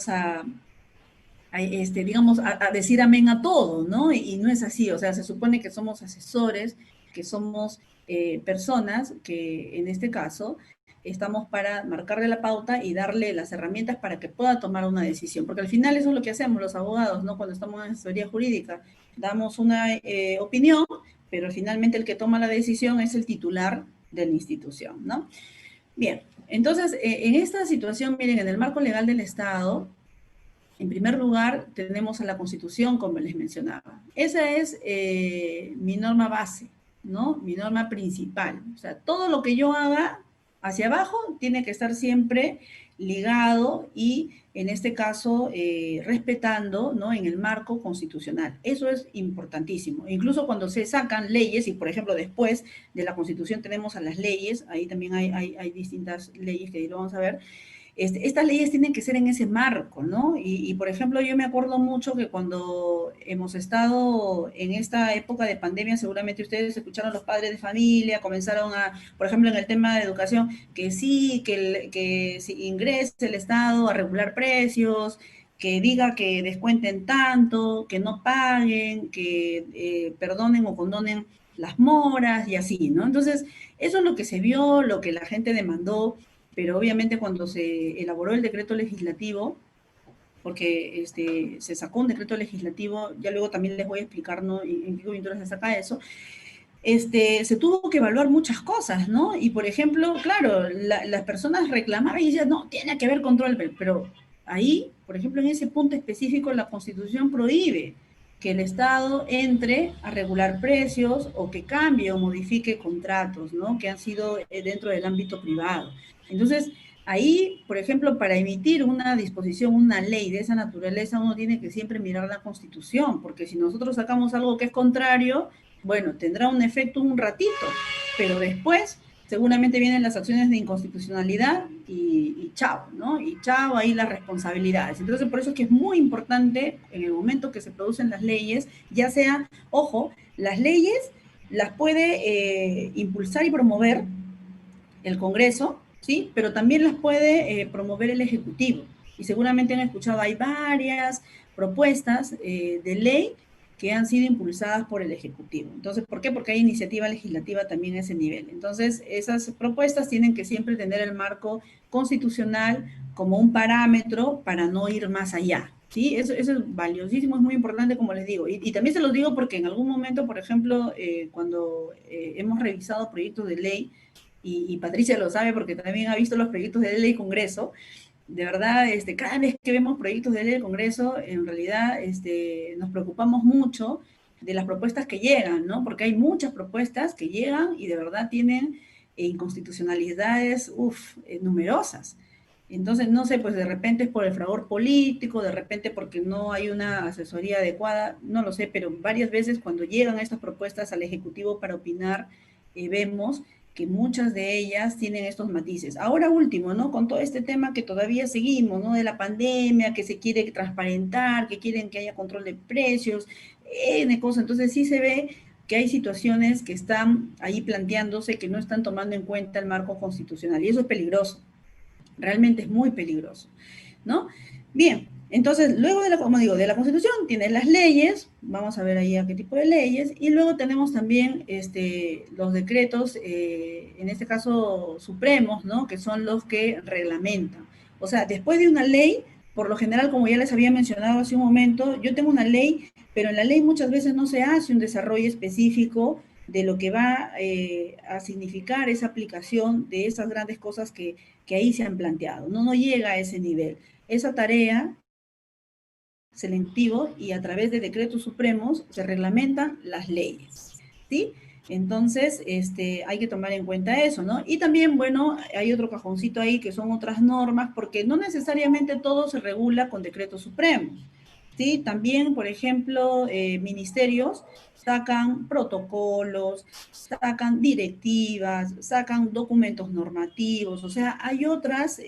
digamos, a decir amén a todo, ¿no? Y no es así, o sea, se supone que somos asesores, que somos personas que en este caso estamos para marcarle la pauta y darle las herramientas para que pueda tomar una decisión, porque al final eso es lo que hacemos los abogados, ¿no? Cuando estamos en asesoría jurídica, damos una opinión, pero finalmente el que toma la decisión es el titular de la institución, ¿no? Bien, entonces, en esta situación, miren, en el marco legal del Estado, en primer lugar, tenemos a la Constitución, como les mencionaba. Esa es mi norma base, ¿no? Mi norma principal. O sea, todo lo que yo haga hacia abajo tiene que estar siempre ligado y, en este caso, respetando, ¿no? En el marco constitucional. Eso es importantísimo. Incluso cuando se sacan leyes, y por ejemplo después de la Constitución tenemos a las leyes, ahí también hay distintas leyes que ahí lo vamos a ver. Estas leyes tienen que ser en ese marco, ¿no? Y, por ejemplo, yo me acuerdo mucho que cuando hemos estado en esta época de pandemia, seguramente ustedes escucharon los padres de familia, comenzaron por ejemplo, en el tema de educación, que sí, que si ingrese el Estado a regular precios, que diga que descuenten tanto, que no paguen, que perdonen o condonen las moras y así, ¿no? Entonces, eso es lo que se vio, lo que la gente demandó, pero obviamente cuando se elaboró el decreto legislativo, porque se sacó un decreto legislativo, ya luego también les voy a explicar, ¿no?, en qué coyuntura se saca eso, se tuvo que evaluar muchas cosas, ¿no? Y por ejemplo, claro, las personas reclamaban y decían, no, tiene que haber control, pero ahí, por ejemplo, en ese punto específico, la Constitución prohíbe que el Estado entre a regular precios o que cambie o modifique contratos, ¿no?, que han sido dentro del ámbito privado. Entonces, ahí, por ejemplo, para emitir una disposición, una ley de esa naturaleza, uno tiene que siempre mirar la Constitución, porque si nosotros sacamos algo que es contrario, bueno, tendrá un efecto un ratito, pero después seguramente vienen las acciones de inconstitucionalidad y chao, ¿no? Y chao ahí las responsabilidades. Entonces, por eso es que es muy importante en el momento que se producen las leyes, ya sea, ojo, las leyes las puede impulsar y promover el Congreso, ¿sí? Pero también las puede promover el Ejecutivo. Y seguramente han escuchado, hay varias propuestas de ley que han sido impulsadas por el Ejecutivo. Entonces, ¿por qué? Porque hay iniciativa legislativa también a ese nivel. Entonces, esas propuestas tienen que siempre tener el marco constitucional como un parámetro para no ir más allá. ¿Sí? Eso es valiosísimo, es muy importante, como les digo. Y también se los digo porque en algún momento, por ejemplo, cuando hemos revisado proyectos de ley, y Patricia lo sabe porque también ha visto los proyectos de ley del Congreso, de verdad, cada vez que vemos proyectos de ley del Congreso, en realidad nos preocupamos mucho de las propuestas que llegan, ¿no? Porque hay muchas propuestas que llegan y de verdad tienen inconstitucionalidades, numerosas. Entonces, no sé, pues de repente es por el fragor político, de repente porque no hay una asesoría adecuada, no lo sé, pero varias veces cuando llegan estas propuestas al Ejecutivo para opinar, vemos que muchas de ellas tienen estos matices. Ahora último, ¿no? Con todo este tema que todavía seguimos, ¿no? De la pandemia, que se quiere transparentar, que quieren que haya control de precios, de cosas. Entonces sí se ve que hay situaciones que están ahí planteándose que no están tomando en cuenta el marco constitucional. Y eso es peligroso. Realmente es muy peligroso, ¿no? Bien, entonces, luego de la, como digo, de la Constitución, tiene las leyes, vamos a ver ahí a qué tipo de leyes, y luego tenemos también los decretos, en este caso supremos, ¿no? Que son los que reglamentan. O sea, después de una ley, por lo general, como ya les había mencionado hace un momento, yo tengo una ley, pero en la ley muchas veces no se hace un desarrollo específico de lo que va a significar esa aplicación de esas grandes cosas que ahí se han planteado. No llega a ese nivel. Esa tarea selectivo y a través de decretos supremos se reglamentan las leyes, ¿sí? Entonces, hay que tomar en cuenta eso, ¿no? Y también, bueno, hay otro cajoncito ahí que son otras normas, porque no necesariamente todo se regula con decretos supremos, ¿sí? También, por ejemplo, ministerios sacan protocolos, sacan directivas, sacan documentos normativos, o sea, hay otras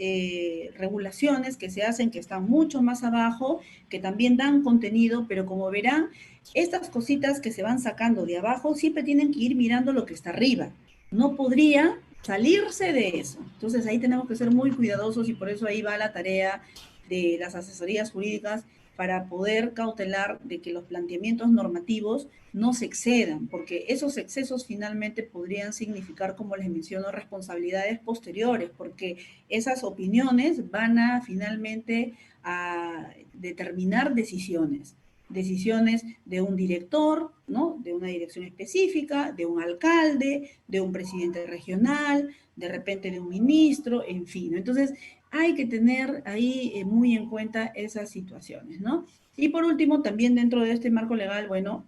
regulaciones que se hacen que están mucho más abajo, que también dan contenido, pero como verán, estas cositas que se van sacando de abajo siempre tienen que ir mirando lo que está arriba. No podría salirse de eso. Entonces ahí tenemos que ser muy cuidadosos y por eso ahí va la tarea de las asesorías jurídicas para poder cautelar de que los planteamientos normativos no se excedan, porque esos excesos finalmente podrían significar, como les menciono, responsabilidades posteriores, porque esas opiniones van a finalmente a determinar decisiones de un director, ¿no? De una dirección específica, de un alcalde, de un presidente regional, de repente de un ministro, en fin. Entonces, hay que tener ahí muy en cuenta esas situaciones, ¿no? Y por último, también dentro de este marco legal, bueno,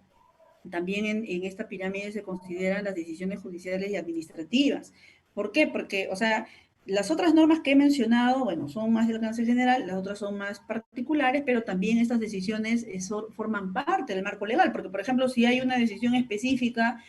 también en esta pirámide se consideran las decisiones judiciales y administrativas. ¿Por qué? Porque, o sea, las otras normas que he mencionado, bueno, son más de alcance general, las otras son más particulares, pero también estas decisiones forman parte del marco legal, porque, por ejemplo, si hay una decisión específica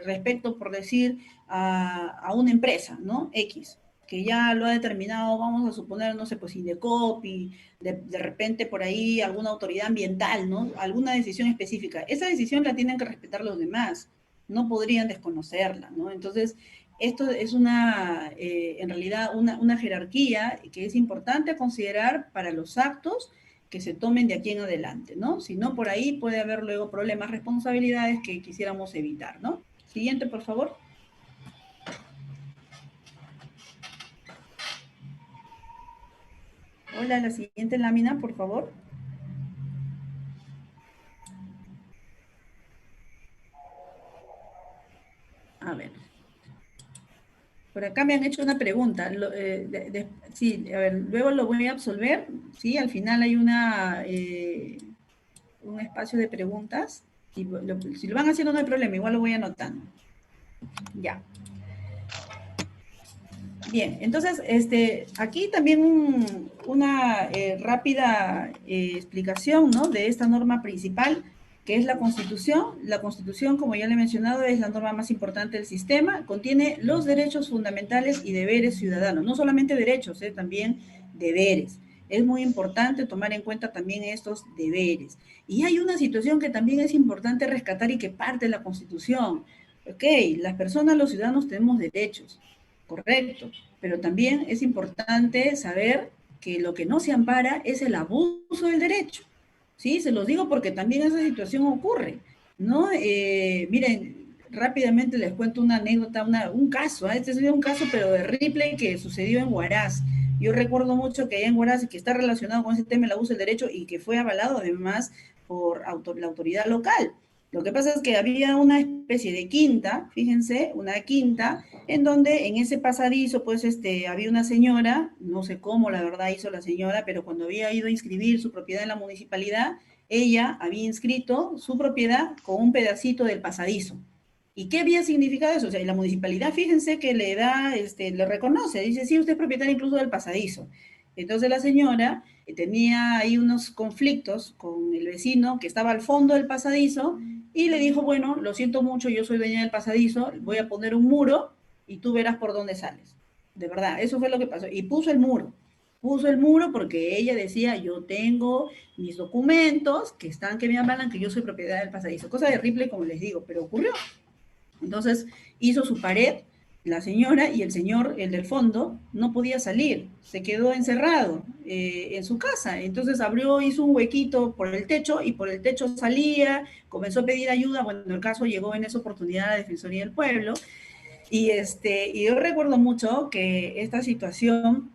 respecto, por decir, a una empresa, ¿no? X, que ya lo ha determinado, vamos a suponer, no sé, pues Indecopi, de repente por ahí alguna autoridad ambiental, ¿no? Alguna decisión específica. Esa decisión la tienen que respetar los demás, no podrían desconocerla, ¿no? Entonces, esto es en realidad, una jerarquía que es importante considerar para los actos que se tomen de aquí en adelante, ¿no? Si no, por ahí puede haber luego problemas, responsabilidades que quisiéramos evitar, ¿no? Siguiente, por favor. Hola, la siguiente lámina, por favor. A ver. Por acá me han hecho una pregunta. Sí, a ver, luego lo voy a absolver. Sí, al final hay un espacio de preguntas. Si lo van haciendo no hay problema, igual lo voy anotando. Ya. Bien, entonces, aquí también una rápida explicación, ¿no? De esta norma principal ¿Qué es la Constitución? La Constitución, como ya le he mencionado, es la norma más importante del sistema, contiene los derechos fundamentales y deberes ciudadanos, no solamente derechos, también deberes. Es muy importante tomar en cuenta también estos deberes. Y hay una situación que también es importante rescatar y que parte de la Constitución. Ok, las personas, los ciudadanos tenemos derechos, correcto, pero también es importante saber que lo que no se ampara es el abuso del derecho. Sí, se los digo porque también esa situación ocurre, ¿no? Miren, rápidamente les cuento una anécdota, un caso, este sería un caso, pero de Ripley que sucedió en Huaraz. Yo recuerdo mucho que allá en Huaraz, que está relacionado con ese tema del abuso del derecho y que fue avalado además por la autoridad local. Lo que pasa es que había una especie de quinta, fíjense, una quinta, en donde en ese pasadizo, pues, había una señora, no sé cómo la verdad hizo la señora, pero cuando había ido a inscribir su propiedad en la municipalidad, ella había inscrito su propiedad con un pedacito del pasadizo. ¿Y qué había significado eso? O sea, la municipalidad, fíjense que le da, le reconoce, dice, sí, usted es propietaria incluso del pasadizo. Entonces la señora tenía ahí unos conflictos con el vecino que estaba al fondo del pasadizo y le dijo, bueno, lo siento mucho, yo soy dueña del pasadizo, voy a poner un muro y tú verás por dónde sales. De verdad, eso fue lo que pasó. Y puso el muro. Puso el muro porque ella decía, yo tengo mis documentos que me avalan que yo soy propiedad del pasadizo. Cosa de Ripley, como les digo, pero ocurrió. Entonces hizo su pared, la señora, y el señor, el del fondo, no podía salir, se quedó encerrado en su casa. Entonces abrió, hizo un huequito por el techo y por el techo salía, comenzó a pedir ayuda. Bueno, el caso llegó en esa oportunidad a la Defensoría del Pueblo. Y yo recuerdo mucho que esta situación,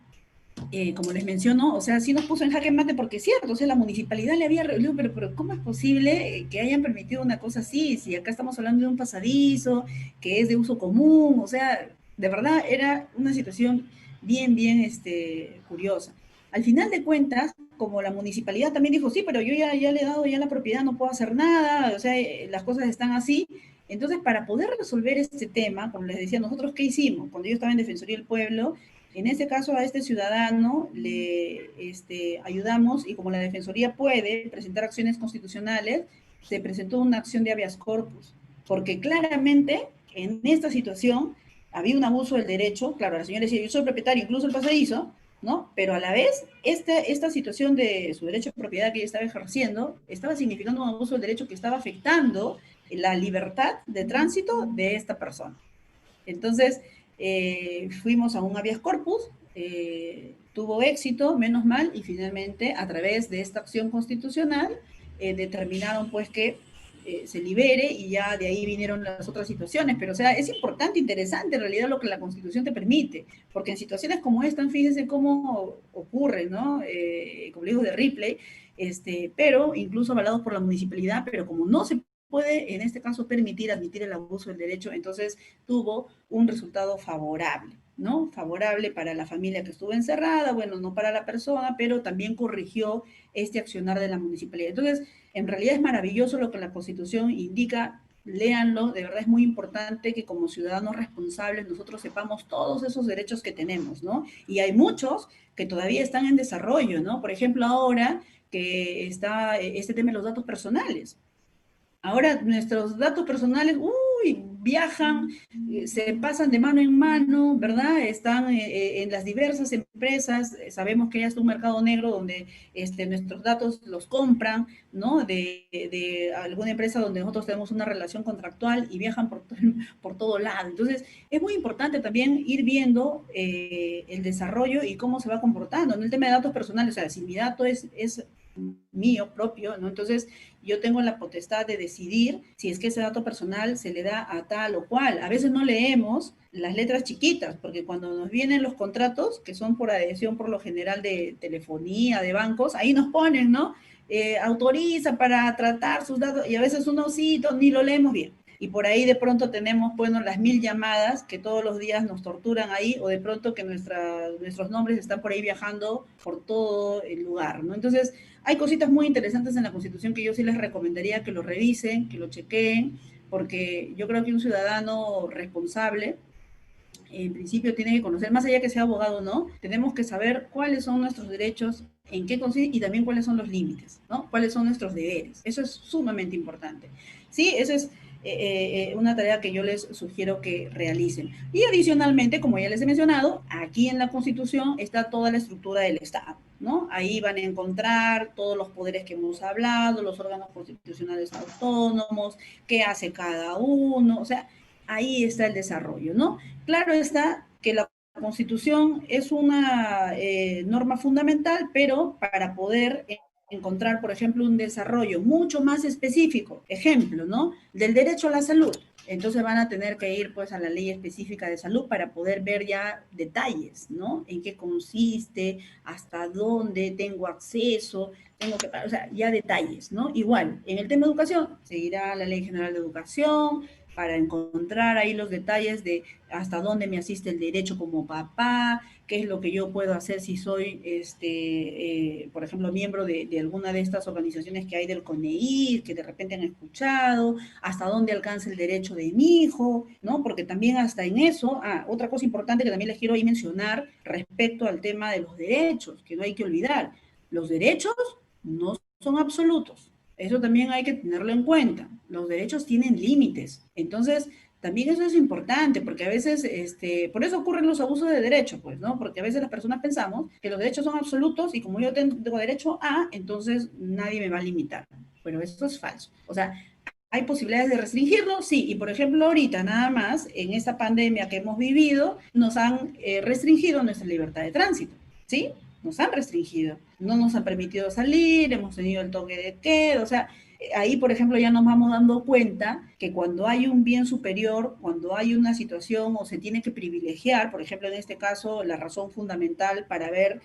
como les menciono, o sea, sí nos puso en jaque mate porque es cierto, o sea, la municipalidad le había reunido, pero ¿cómo es posible que hayan permitido una cosa así? Si acá estamos hablando de un pasadizo que es de uso común, o sea, de verdad era una situación bien, curiosa. Al final de cuentas, como la municipalidad también dijo, sí, pero yo ya le he dado ya la propiedad, no puedo hacer nada, o sea, las cosas están así. Entonces, para poder resolver este tema, como les decía, nosotros, ¿qué hicimos? Cuando yo estaba en Defensoría del Pueblo, en este caso a este ciudadano le ayudamos y como la Defensoría puede presentar acciones constitucionales, se presentó una acción de habeas corpus, porque claramente en esta situación había un abuso del derecho. Claro, la señora decía, yo soy propietario, incluso el pasadizo, ¿no? Pero a la vez, esta situación de su derecho de propiedad que ella estaba ejerciendo estaba significando un abuso del derecho que estaba afectando la libertad de tránsito de esta persona. Entonces, fuimos a un habeas corpus, tuvo éxito, menos mal, y finalmente, a través de esta acción constitucional, determinaron pues que se libere y ya de ahí vinieron las otras situaciones. Pero, o sea, es importante, interesante en realidad lo que la Constitución te permite, porque en situaciones como esta, fíjense cómo ocurre, ¿no? Como le digo, de Ripley, pero incluso avalados por la municipalidad, pero como no se puede en este caso admitir el abuso del derecho, entonces tuvo un resultado favorable, ¿no? Favorable para la familia que estuvo encerrada, bueno, no para la persona, pero también corrigió este accionar de la municipalidad. Entonces, en realidad es maravilloso lo que la Constitución indica, léanlo, de verdad es muy importante que como ciudadanos responsables nosotros sepamos todos esos derechos que tenemos, ¿no? Y hay muchos que todavía están en desarrollo, ¿no? Por ejemplo, ahora que está este tema de los datos personales. Ahora nuestros datos personales, viajan, se pasan de mano en mano, ¿verdad? Están en las diversas empresas, sabemos que ya está un mercado negro donde nuestros datos los compran, ¿no? De alguna empresa donde nosotros tenemos una relación contractual y viajan por todo lado. Entonces, es muy importante también ir viendo el desarrollo y cómo se va comportando. En el tema de datos personales, o sea, si mi dato es mío propio, ¿no? Entonces yo tengo la potestad de decidir si es que ese dato personal se le da a tal o cual. A veces no leemos las letras chiquitas, porque cuando nos vienen los contratos, que son por adhesión por lo general de telefonía, de bancos, ahí nos ponen, ¿no? Autoriza para tratar sus datos, y a veces uno sí, ni lo leemos bien. Y por ahí de pronto tenemos, bueno, las 1000 llamadas que todos los días nos torturan ahí, o de pronto que nuestros nombres están por ahí viajando por todo el lugar, ¿no? Entonces, hay cositas muy interesantes en la Constitución que yo sí les recomendaría que lo revisen, que lo chequeen, porque yo creo que un ciudadano responsable en principio tiene que conocer, más allá que sea abogado o no, tenemos que saber cuáles son nuestros derechos, en qué consiste y también cuáles son los límites, ¿no? Cuáles son nuestros deberes. Eso es sumamente importante. Sí, eso es una tarea que yo les sugiero que realicen. Y adicionalmente, como ya les he mencionado, aquí en la Constitución está toda la estructura del Estado, ¿no? Ahí van a encontrar todos los poderes que hemos hablado, los órganos constitucionales autónomos, qué hace cada uno, o sea, ahí está el desarrollo, ¿no? Claro está que la Constitución es una norma fundamental, pero para poder encontrar, por ejemplo, un desarrollo mucho más específico, ejemplo, ¿no? Del derecho a la salud. Entonces van a tener que ir pues a la ley específica de salud para poder ver ya detalles, ¿no? En qué consiste, hasta dónde tengo acceso, tengo que, o sea, ya detalles, ¿no? Igual, en el tema de educación, seguirá la Ley General de Educación para encontrar ahí los detalles de hasta dónde me asiste el derecho como papá, qué es lo que yo puedo hacer si soy, por ejemplo, miembro de alguna de estas organizaciones que hay del CONEIR, que de repente han escuchado, hasta dónde alcanza el derecho de mi hijo, ¿no? Porque también hasta en eso, otra cosa importante que también les quiero ahí mencionar respecto al tema de los derechos, que no hay que olvidar, los derechos no son absolutos. Eso también hay que tenerlo en cuenta. Los derechos tienen límites. Entonces, también eso es importante, porque a veces, por eso ocurren los abusos de derecho, pues, ¿no? Porque a veces las personas pensamos que los derechos son absolutos y como yo tengo derecho a, entonces nadie me va a limitar. Pero eso es falso. O sea, ¿hay posibilidades de restringirlo? Sí, y por ejemplo ahorita nada más, en esta pandemia que hemos vivido, nos han restringido nuestra libertad de tránsito, ¿sí? Nos han restringido, no nos han permitido salir, hemos tenido el toque de queda, o sea, ahí, por ejemplo, ya nos vamos dando cuenta que cuando hay un bien superior, cuando hay una situación o se tiene que privilegiar, por ejemplo, en este caso, la razón fundamental para haber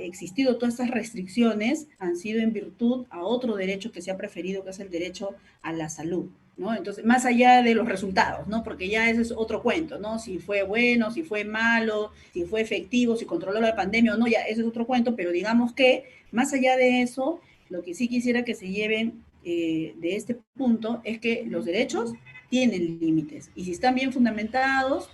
existido todas estas restricciones han sido en virtud a otro derecho que se ha preferido, que es el derecho a la salud, ¿no? Entonces, más allá de los resultados, ¿no? Porque ya ese es otro cuento, ¿no? Si fue bueno, si fue malo, si fue efectivo, si controló la pandemia o no, ya ese es otro cuento, pero digamos que más allá de eso, lo que sí quisiera que se lleven de este punto es que los derechos tienen límites y si están bien fundamentados,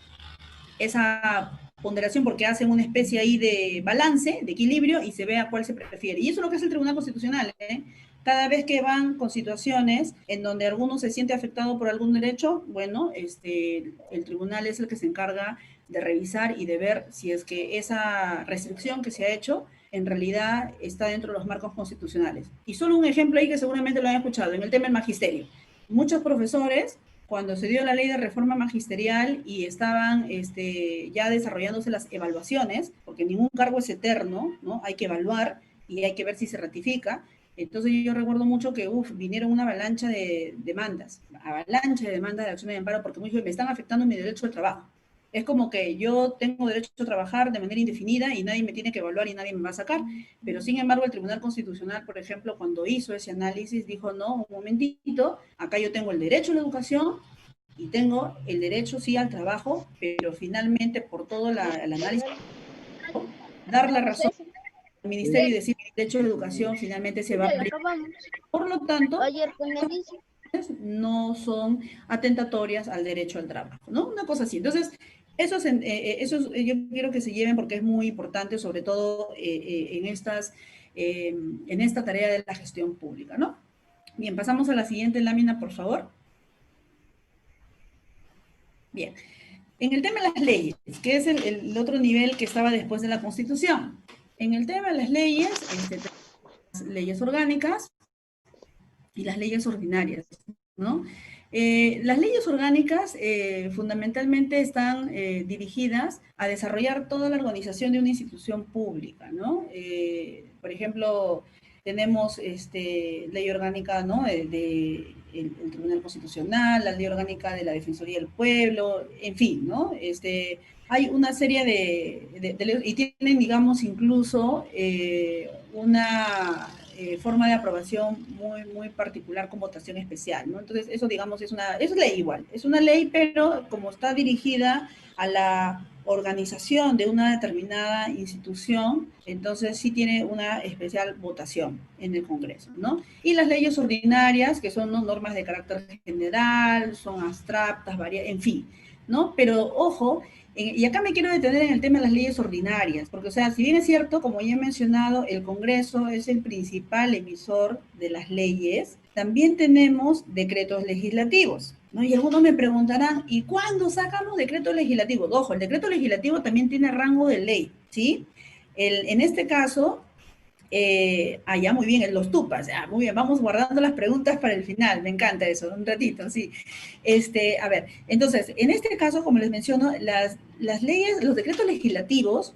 esa ponderación porque hacen una especie ahí de balance, de equilibrio y se ve a cuál se prefiere. Y eso es lo que hace el Tribunal Constitucional, ¿eh? Cada vez que van con situaciones en donde alguno se siente afectado por algún derecho, bueno, el tribunal es el que se encarga de revisar y de ver si es que esa restricción que se ha hecho en realidad está dentro de los marcos constitucionales. Y solo un ejemplo ahí que seguramente lo han escuchado, en el tema del magisterio. Muchos profesores, cuando se dio la ley de reforma magisterial y estaban ya desarrollándose las evaluaciones, porque ningún cargo es eterno, ¿no? Hay que evaluar y hay que ver si se ratifica. Entonces yo recuerdo mucho que vinieron una avalancha de demandas de acciones de amparo, porque me están afectando mi derecho al trabajo. Es como que yo tengo derecho a trabajar de manera indefinida y nadie me tiene que evaluar y nadie me va a sacar. Pero sin embargo, el Tribunal Constitucional, por ejemplo, cuando hizo ese análisis, dijo, no, un momentito, acá yo tengo el derecho a la educación y tengo el derecho, sí, al trabajo, pero finalmente, por todo el análisis, dar la razón al Ministerio y decir que el derecho a la educación finalmente se va a aplicar. Por lo tanto, no son atentatorias al derecho al trabajo, ¿no? Una cosa así. Entonces, eso yo quiero que se lleven porque es muy importante, sobre todo en esta tarea de la gestión pública, ¿no? Bien, pasamos a la siguiente lámina, por favor. Bien. En el tema de las leyes, que es el otro nivel que estaba después de la Constitución. En el tema de las leyes, las leyes orgánicas y las leyes ordinarias, ¿no? Las leyes orgánicas fundamentalmente están dirigidas a desarrollar toda la organización de una institución pública, ¿no? Por ejemplo, tenemos ley orgánica, ¿no? el Tribunal Constitucional, la ley orgánica de la Defensoría del Pueblo, en fin, ¿no? Hay una serie de y tienen, digamos, incluso una forma de aprobación muy, muy particular con votación especial, ¿no? Entonces, eso, digamos, es ley igual, es una ley, pero como está dirigida a la organización de una determinada institución, entonces sí tiene una especial votación en el Congreso, ¿no? Y las leyes ordinarias, que son, ¿no?, normas de carácter general, son abstractas, en fin, ¿no? Pero ojo, y acá me quiero detener en el tema de las leyes ordinarias, porque, o sea, si bien es cierto, como ya he mencionado, el Congreso es el principal emisor de las leyes, también tenemos decretos legislativos, ¿no? Y algunos me preguntarán, ¿y cuándo sacan los decretos legislativos? Ojo, el decreto legislativo también tiene rango de ley, ¿sí? En este caso, ya muy bien, los tupas, muy bien, vamos guardando las preguntas para el final, me encanta eso, un ratito, sí. A ver, entonces, en este caso, como les menciono, las leyes, los decretos legislativos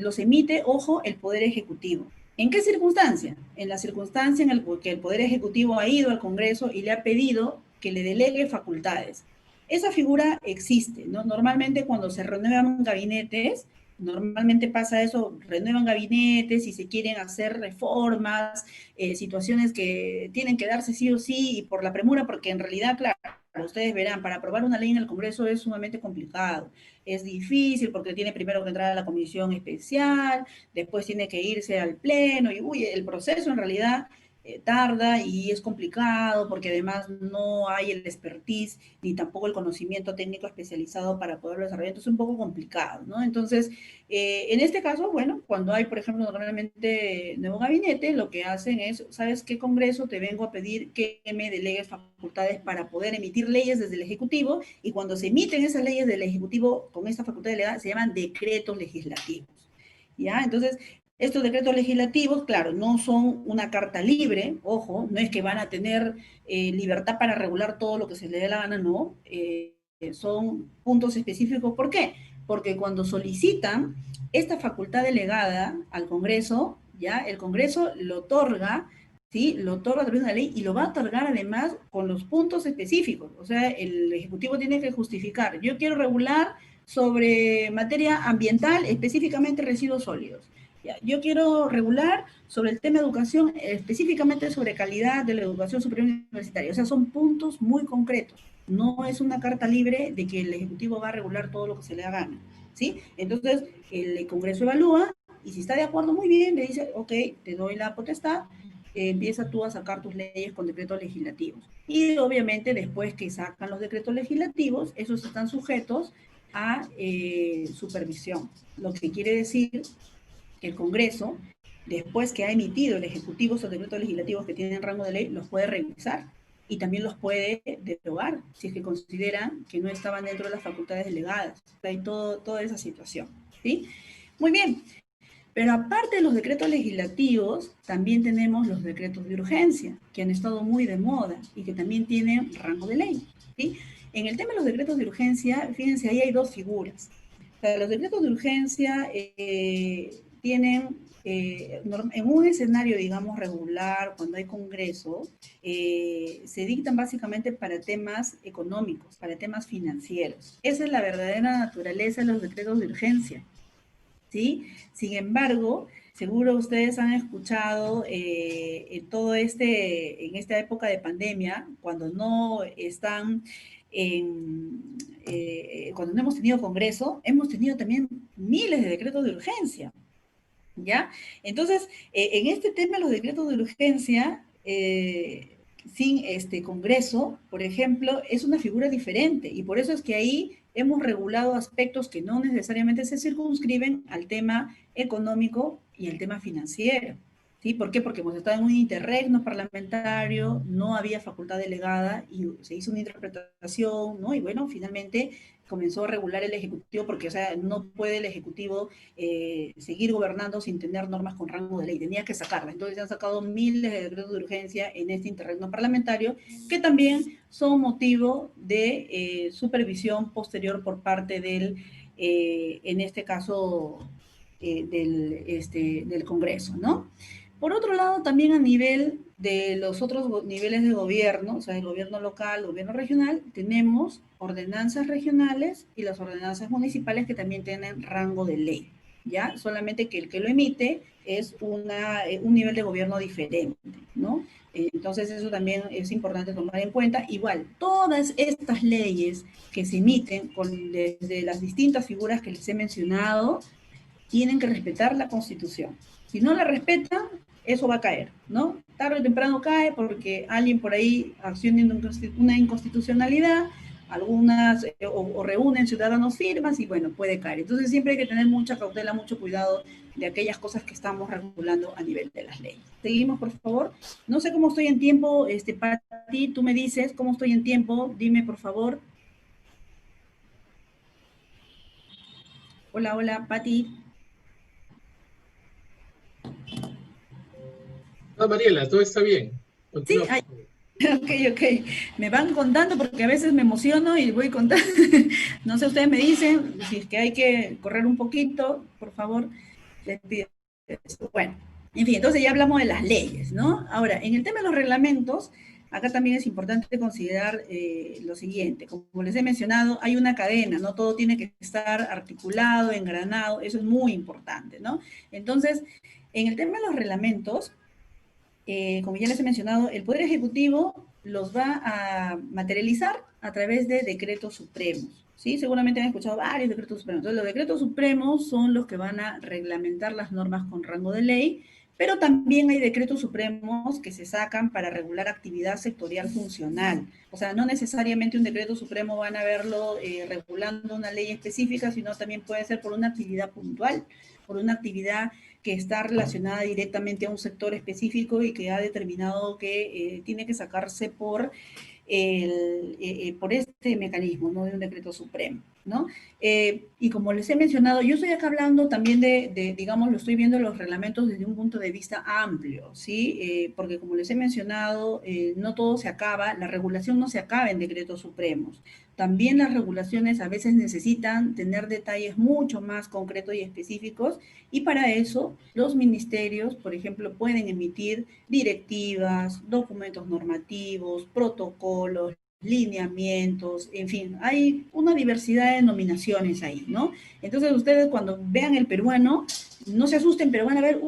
los emite, ojo, el Poder Ejecutivo. ¿En qué circunstancia? En la circunstancia en la que el Poder Ejecutivo ha ido al Congreso y le ha pedido que le delegue facultades. Esa figura existe, ¿no? Normalmente cuando se renuevan gabinetes, normalmente pasa eso, renuevan gabinetes y se quieren hacer reformas, situaciones que tienen que darse sí o sí y por la premura, porque en realidad, claro, ustedes verán, para aprobar una ley en el Congreso es sumamente complicado, es difícil porque tiene primero que entrar a la comisión especial, después tiene que irse al pleno y uy, el proceso en realidad tarda y es complicado porque además no hay el expertise ni tampoco el conocimiento técnico especializado para poderlo desarrollar, entonces es un poco complicado, ¿no? Entonces, en este caso, bueno, cuando hay, por ejemplo, normalmente nuevo gabinete, lo que hacen es, ¿sabes qué, Congreso? Te vengo a pedir que me delegues facultades para poder emitir leyes desde el Ejecutivo, y cuando se emiten esas leyes del Ejecutivo con esta facultad delegada, se llaman decretos legislativos, ¿ya? Entonces, estos decretos legislativos, claro, no son una carta libre, ojo, no es que van a tener libertad para regular todo lo que se les dé la gana, no, son puntos específicos. ¿Por qué? Porque cuando solicitan esta facultad delegada al Congreso, ya el Congreso lo otorga, ¿sí? Lo otorga a través de una ley y lo va a otorgar además con los puntos específicos. O sea, el Ejecutivo tiene que justificar, yo quiero regular sobre materia ambiental, específicamente residuos sólidos. Ya, yo quiero regular sobre el tema de educación, específicamente sobre calidad de la educación superior universitaria. O sea, son puntos muy concretos. No es una carta libre de que el Ejecutivo va a regular todo lo que se le da gana, ¿sí? Entonces, el Congreso evalúa y si está de acuerdo, muy bien, le dice, ok, te doy la potestad, empieza tú a sacar tus leyes con decretos legislativos. Y obviamente, después que sacan los decretos legislativos, esos están sujetos a supervisión, lo que quiere decir que el Congreso, después que ha emitido el Ejecutivo esos decretos legislativos que tienen rango de ley, los puede revisar y también los puede derogar si es que consideran que no estaban dentro de las facultades delegadas. Hay toda esa situación, ¿sí? Muy bien, pero aparte de los decretos legislativos, también tenemos los decretos de urgencia, que han estado muy de moda y que también tienen rango de ley, ¿sí? En el tema de los decretos de urgencia, fíjense, ahí hay dos figuras. O sea, los decretos de urgencia tienen, en un escenario, digamos, regular, cuando hay congreso, se dictan básicamente para temas económicos, para temas financieros. Esa es la verdadera naturaleza de los decretos de urgencia, ¿sí? Sin embargo, seguro ustedes han escuchado en en esta época de pandemia, cuando no están cuando no hemos tenido congreso, hemos tenido también miles de decretos de urgencia, ¿ya? Entonces, en este tema, los decretos de urgencia, sin este congreso, por ejemplo, es una figura diferente, y por eso es que ahí hemos regulado aspectos que no necesariamente se circunscriben al tema económico y al tema financiero, ¿sí? ¿Por qué? Porque hemos estado en un interregno parlamentario, no había facultad delegada y se hizo una interpretación, ¿no? Y bueno, finalmente comenzó a regular el Ejecutivo porque, o sea, no puede el Ejecutivo seguir gobernando sin tener normas con rango de ley, tenía que sacarlas. Entonces se han sacado miles de decretos de urgencia en este interregno parlamentario que también son motivo de supervisión posterior por parte del, en este caso, del Congreso, ¿no? Por otro lado, también a nivel de los otros niveles de gobierno, o sea, el gobierno local, el gobierno regional, tenemos ordenanzas regionales y las ordenanzas municipales que también tienen rango de ley, ¿ya? Solamente que el que lo emite es un nivel de gobierno diferente, ¿no? Entonces eso también es importante tomar en cuenta. Igual, todas estas leyes que se emiten desde las distintas figuras que les he mencionado, tienen que respetar la Constitución. Si no la respetan, eso va a caer, ¿no? Tarde o temprano cae porque alguien por ahí acciona una inconstitucionalidad, algunas, o reúnen ciudadanos firmas y bueno, puede caer. Entonces siempre hay que tener mucha cautela, mucho cuidado de aquellas cosas que estamos regulando a nivel de las leyes. Seguimos, por favor. No sé cómo estoy en tiempo, Pati, tú me dices cómo estoy en tiempo, dime, por favor. Hola, hola, Pati. No, Mariela, todo está bien. Sí, Continúa. ok. Me van contando porque a veces me emociono y voy contando. No sé, ustedes me dicen si es que hay que correr un poquito, por favor, les pido eso. Bueno, en fin, entonces ya hablamos de las leyes, ¿no? Ahora, en el tema de los reglamentos, acá también es importante considerar lo siguiente. Como les he mencionado, hay una cadena, no todo tiene que estar articulado, engranado, eso es muy importante, ¿no? Entonces, en el tema de los reglamentos, como ya les he mencionado, el Poder Ejecutivo los va a materializar a través de decretos supremos. ¿Sí? Seguramente han escuchado varios decretos supremos. Entonces, los decretos supremos son los que van a reglamentar las normas con rango de ley, pero también hay decretos supremos que se sacan para regular actividad sectorial funcional. O sea, no necesariamente un decreto supremo van a verlo regulando una ley específica, sino también puede ser por una actividad puntual, por una actividad que está relacionada directamente a un sector específico y que ha determinado que tiene que sacarse por este mecanismo, ¿no? De un decreto supremo, ¿no? Y como les he mencionado, yo estoy acá hablando también digamos, lo estoy viendo los reglamentos desde un punto de vista amplio, ¿sí? Porque como les he mencionado, no todo se acaba, la regulación no se acaba en decretos supremos. También las regulaciones a veces necesitan tener detalles mucho más concretos y específicos, y para eso los ministerios, por ejemplo, pueden emitir directivas, documentos normativos, protocolos, lineamientos, en fin, hay una diversidad de denominaciones ahí, ¿no? Entonces ustedes cuando vean el peruano, no se asusten, pero van a ver,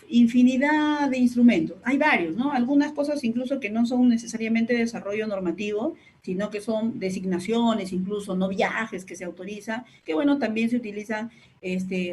infinidad de instrumentos. Hay varios, ¿no? Algunas cosas incluso que no son necesariamente desarrollo normativo, sino que son designaciones, incluso no viajes que se autorizan, que bueno, también se utilizan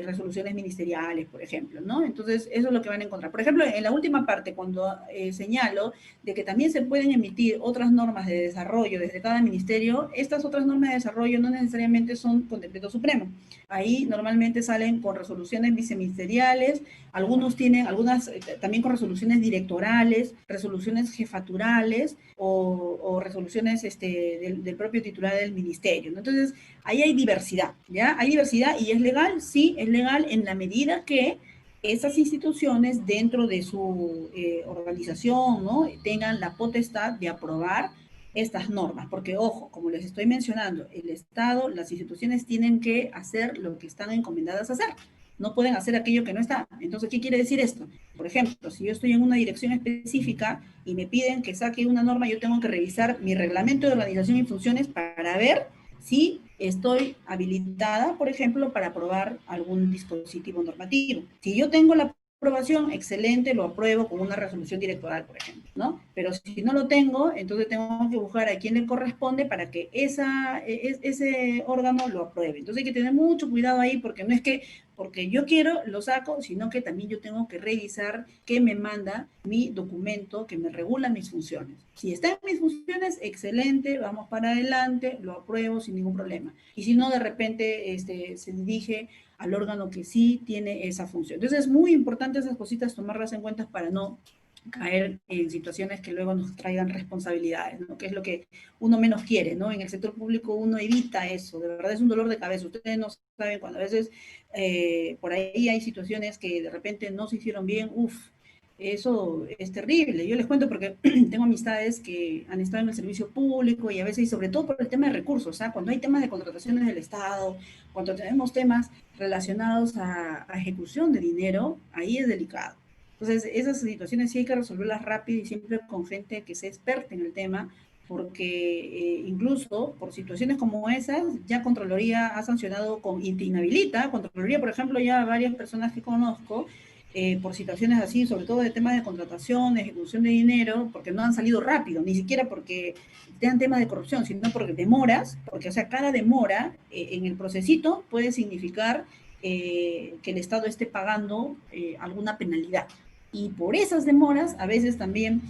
resoluciones ministeriales, por ejemplo, ¿no? Entonces, eso es lo que van a encontrar. Por ejemplo, en la última parte, cuando señalo de que también se pueden emitir otras normas de desarrollo desde cada ministerio, estas otras normas de desarrollo no necesariamente son con decreto supremo. Ahí normalmente salen con resoluciones viceministeriales, algunos tienen, algunas también con resoluciones directorales, resoluciones jefaturales o resoluciones del propio titular del ministerio, ¿no? Entonces, ahí hay diversidad, ¿ya? Hay diversidad y es legal, sí, es legal en la medida que esas instituciones dentro de su organización, ¿no? Tengan la potestad de aprobar estas normas, porque ojo, como les estoy mencionando, el Estado, las instituciones tienen que hacer lo que están encomendadas a hacer, no pueden hacer aquello que no está. Entonces, ¿qué quiere decir esto? Por ejemplo, si yo estoy en una dirección específica y me piden que saque una norma, yo tengo que revisar mi reglamento de organización y funciones para ver si estoy habilitada, por ejemplo, para aprobar algún dispositivo normativo. Si yo tengo la aprobación, excelente, lo apruebo con una resolución directoral, por ejemplo, ¿no? Pero si no lo tengo, entonces tengo que buscar a quién le corresponde para que ese órgano lo apruebe. Entonces hay que tener mucho cuidado ahí, porque no es que porque yo quiero, lo saco, sino que también yo tengo que revisar qué me manda mi documento que me regula mis funciones. Si está en mis funciones, excelente, vamos para adelante, lo apruebo sin ningún problema. Y si no, de repente se dirige al órgano que sí tiene esa función. Entonces es muy importante esas cositas tomarlas en cuenta para no caer en situaciones que luego nos traigan responsabilidades, ¿no? Que es lo que uno menos quiere, ¿no? En el sector público uno evita eso, de verdad es un dolor de cabeza. Ustedes no saben cuando a veces por ahí hay situaciones que de repente no se hicieron bien, eso es terrible. Yo les cuento porque tengo amistades que han estado en el servicio público y a veces, y sobre todo por el tema de recursos, ¿sabes? Cuando hay temas de contrataciones del Estado, cuando tenemos temas relacionados a ejecución de dinero, ahí es delicado. Entonces, esas situaciones sí hay que resolverlas rápido y siempre con gente que sea experta en el tema, porque incluso por situaciones como esas, ya Contraloría ha sancionado y te inhabilita. Contraloría, por ejemplo, ya varias personas que conozco, por situaciones así, sobre todo de temas de contratación, de ejecución de dinero, porque no han salido rápido, ni siquiera porque tengan temas de corrupción, sino porque demoras, porque, o sea, cada demora en el procesito puede significar que el Estado esté pagando alguna penalidad. Y por esas demoras, a veces también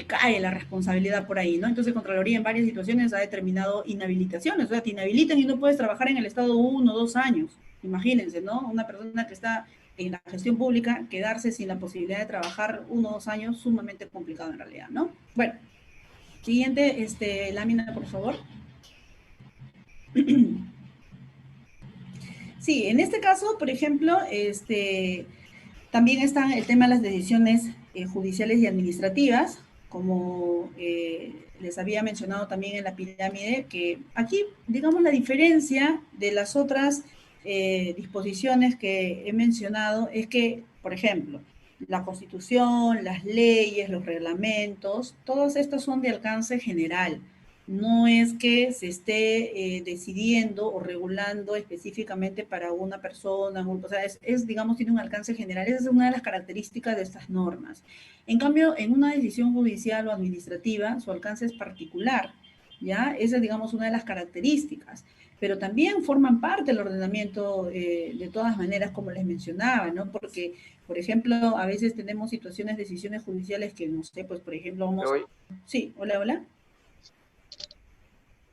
cae la responsabilidad por ahí, ¿no? Entonces, Contraloría en varias situaciones ha determinado inhabilitaciones, o sea, te inhabilitan y no puedes trabajar en el Estado 1 o 2 años. Imagínense, ¿no? Una persona que está en la gestión pública, quedarse sin la posibilidad de trabajar 1 o 2 años, sumamente complicado en realidad, ¿no? Bueno, siguiente lámina, por favor. Sí, en este caso, por ejemplo, también está el tema de las decisiones judiciales y administrativas, como les había mencionado también en la pirámide, que aquí, digamos, la diferencia de las otras disposiciones que he mencionado es que, por ejemplo, la Constitución, las leyes, los reglamentos, todos estos son de alcance general. No es que se esté decidiendo o regulando específicamente para una persona, un grupo, o sea, digamos, tiene un alcance general. Esa es una de las características de estas normas. En cambio, en una decisión judicial o administrativa, su alcance es particular, ¿ya? Esa es, digamos, una de las características. Pero también forman parte del ordenamiento de todas maneras, como les mencionaba, ¿no? Porque, por ejemplo, a veces tenemos situaciones, decisiones judiciales que, no sé, pues, por ejemplo, vamos... Sí, hola, hola.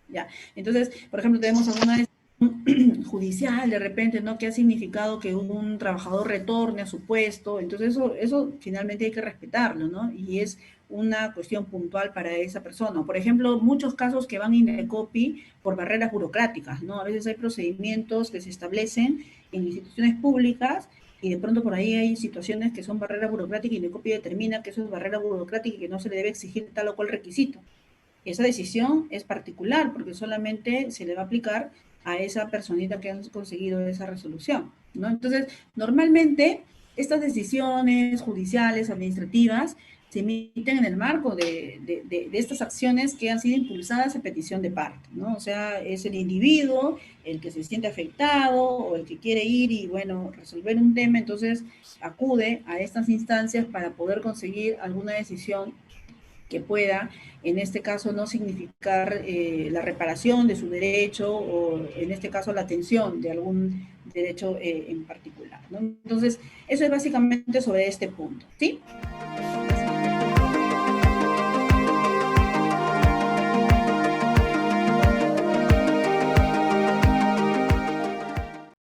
Ya, entonces, por ejemplo, tenemos alguna decisión judicial de repente, ¿no? Que ha significado que un trabajador retorne a su puesto, entonces eso finalmente hay que respetarlo, ¿no? Y es una cuestión puntual para esa persona. Por ejemplo, muchos casos que van in copy por barreras burocráticas, ¿no? A veces hay procedimientos que se establecen en instituciones públicas y de pronto por ahí hay situaciones que son barreras burocráticas y INDECOPI determina que eso es barrera burocrática y que no se le debe exigir tal o cual requisito. Esa decisión es particular porque solamente se le va a aplicar a esa personita que ha conseguido esa resolución, ¿no? Entonces, normalmente estas decisiones judiciales, administrativas, se emiten en el marco de estas acciones que han sido impulsadas a petición de parte, ¿no? O sea, es el individuo el que se siente afectado o el que quiere ir y, bueno, resolver un tema, entonces acude a estas instancias para poder conseguir alguna decisión que pueda, en este caso, no significar la reparación de su derecho o, en este caso, la atención de algún derecho en particular, ¿no? Entonces, eso es básicamente sobre este punto, ¿sí?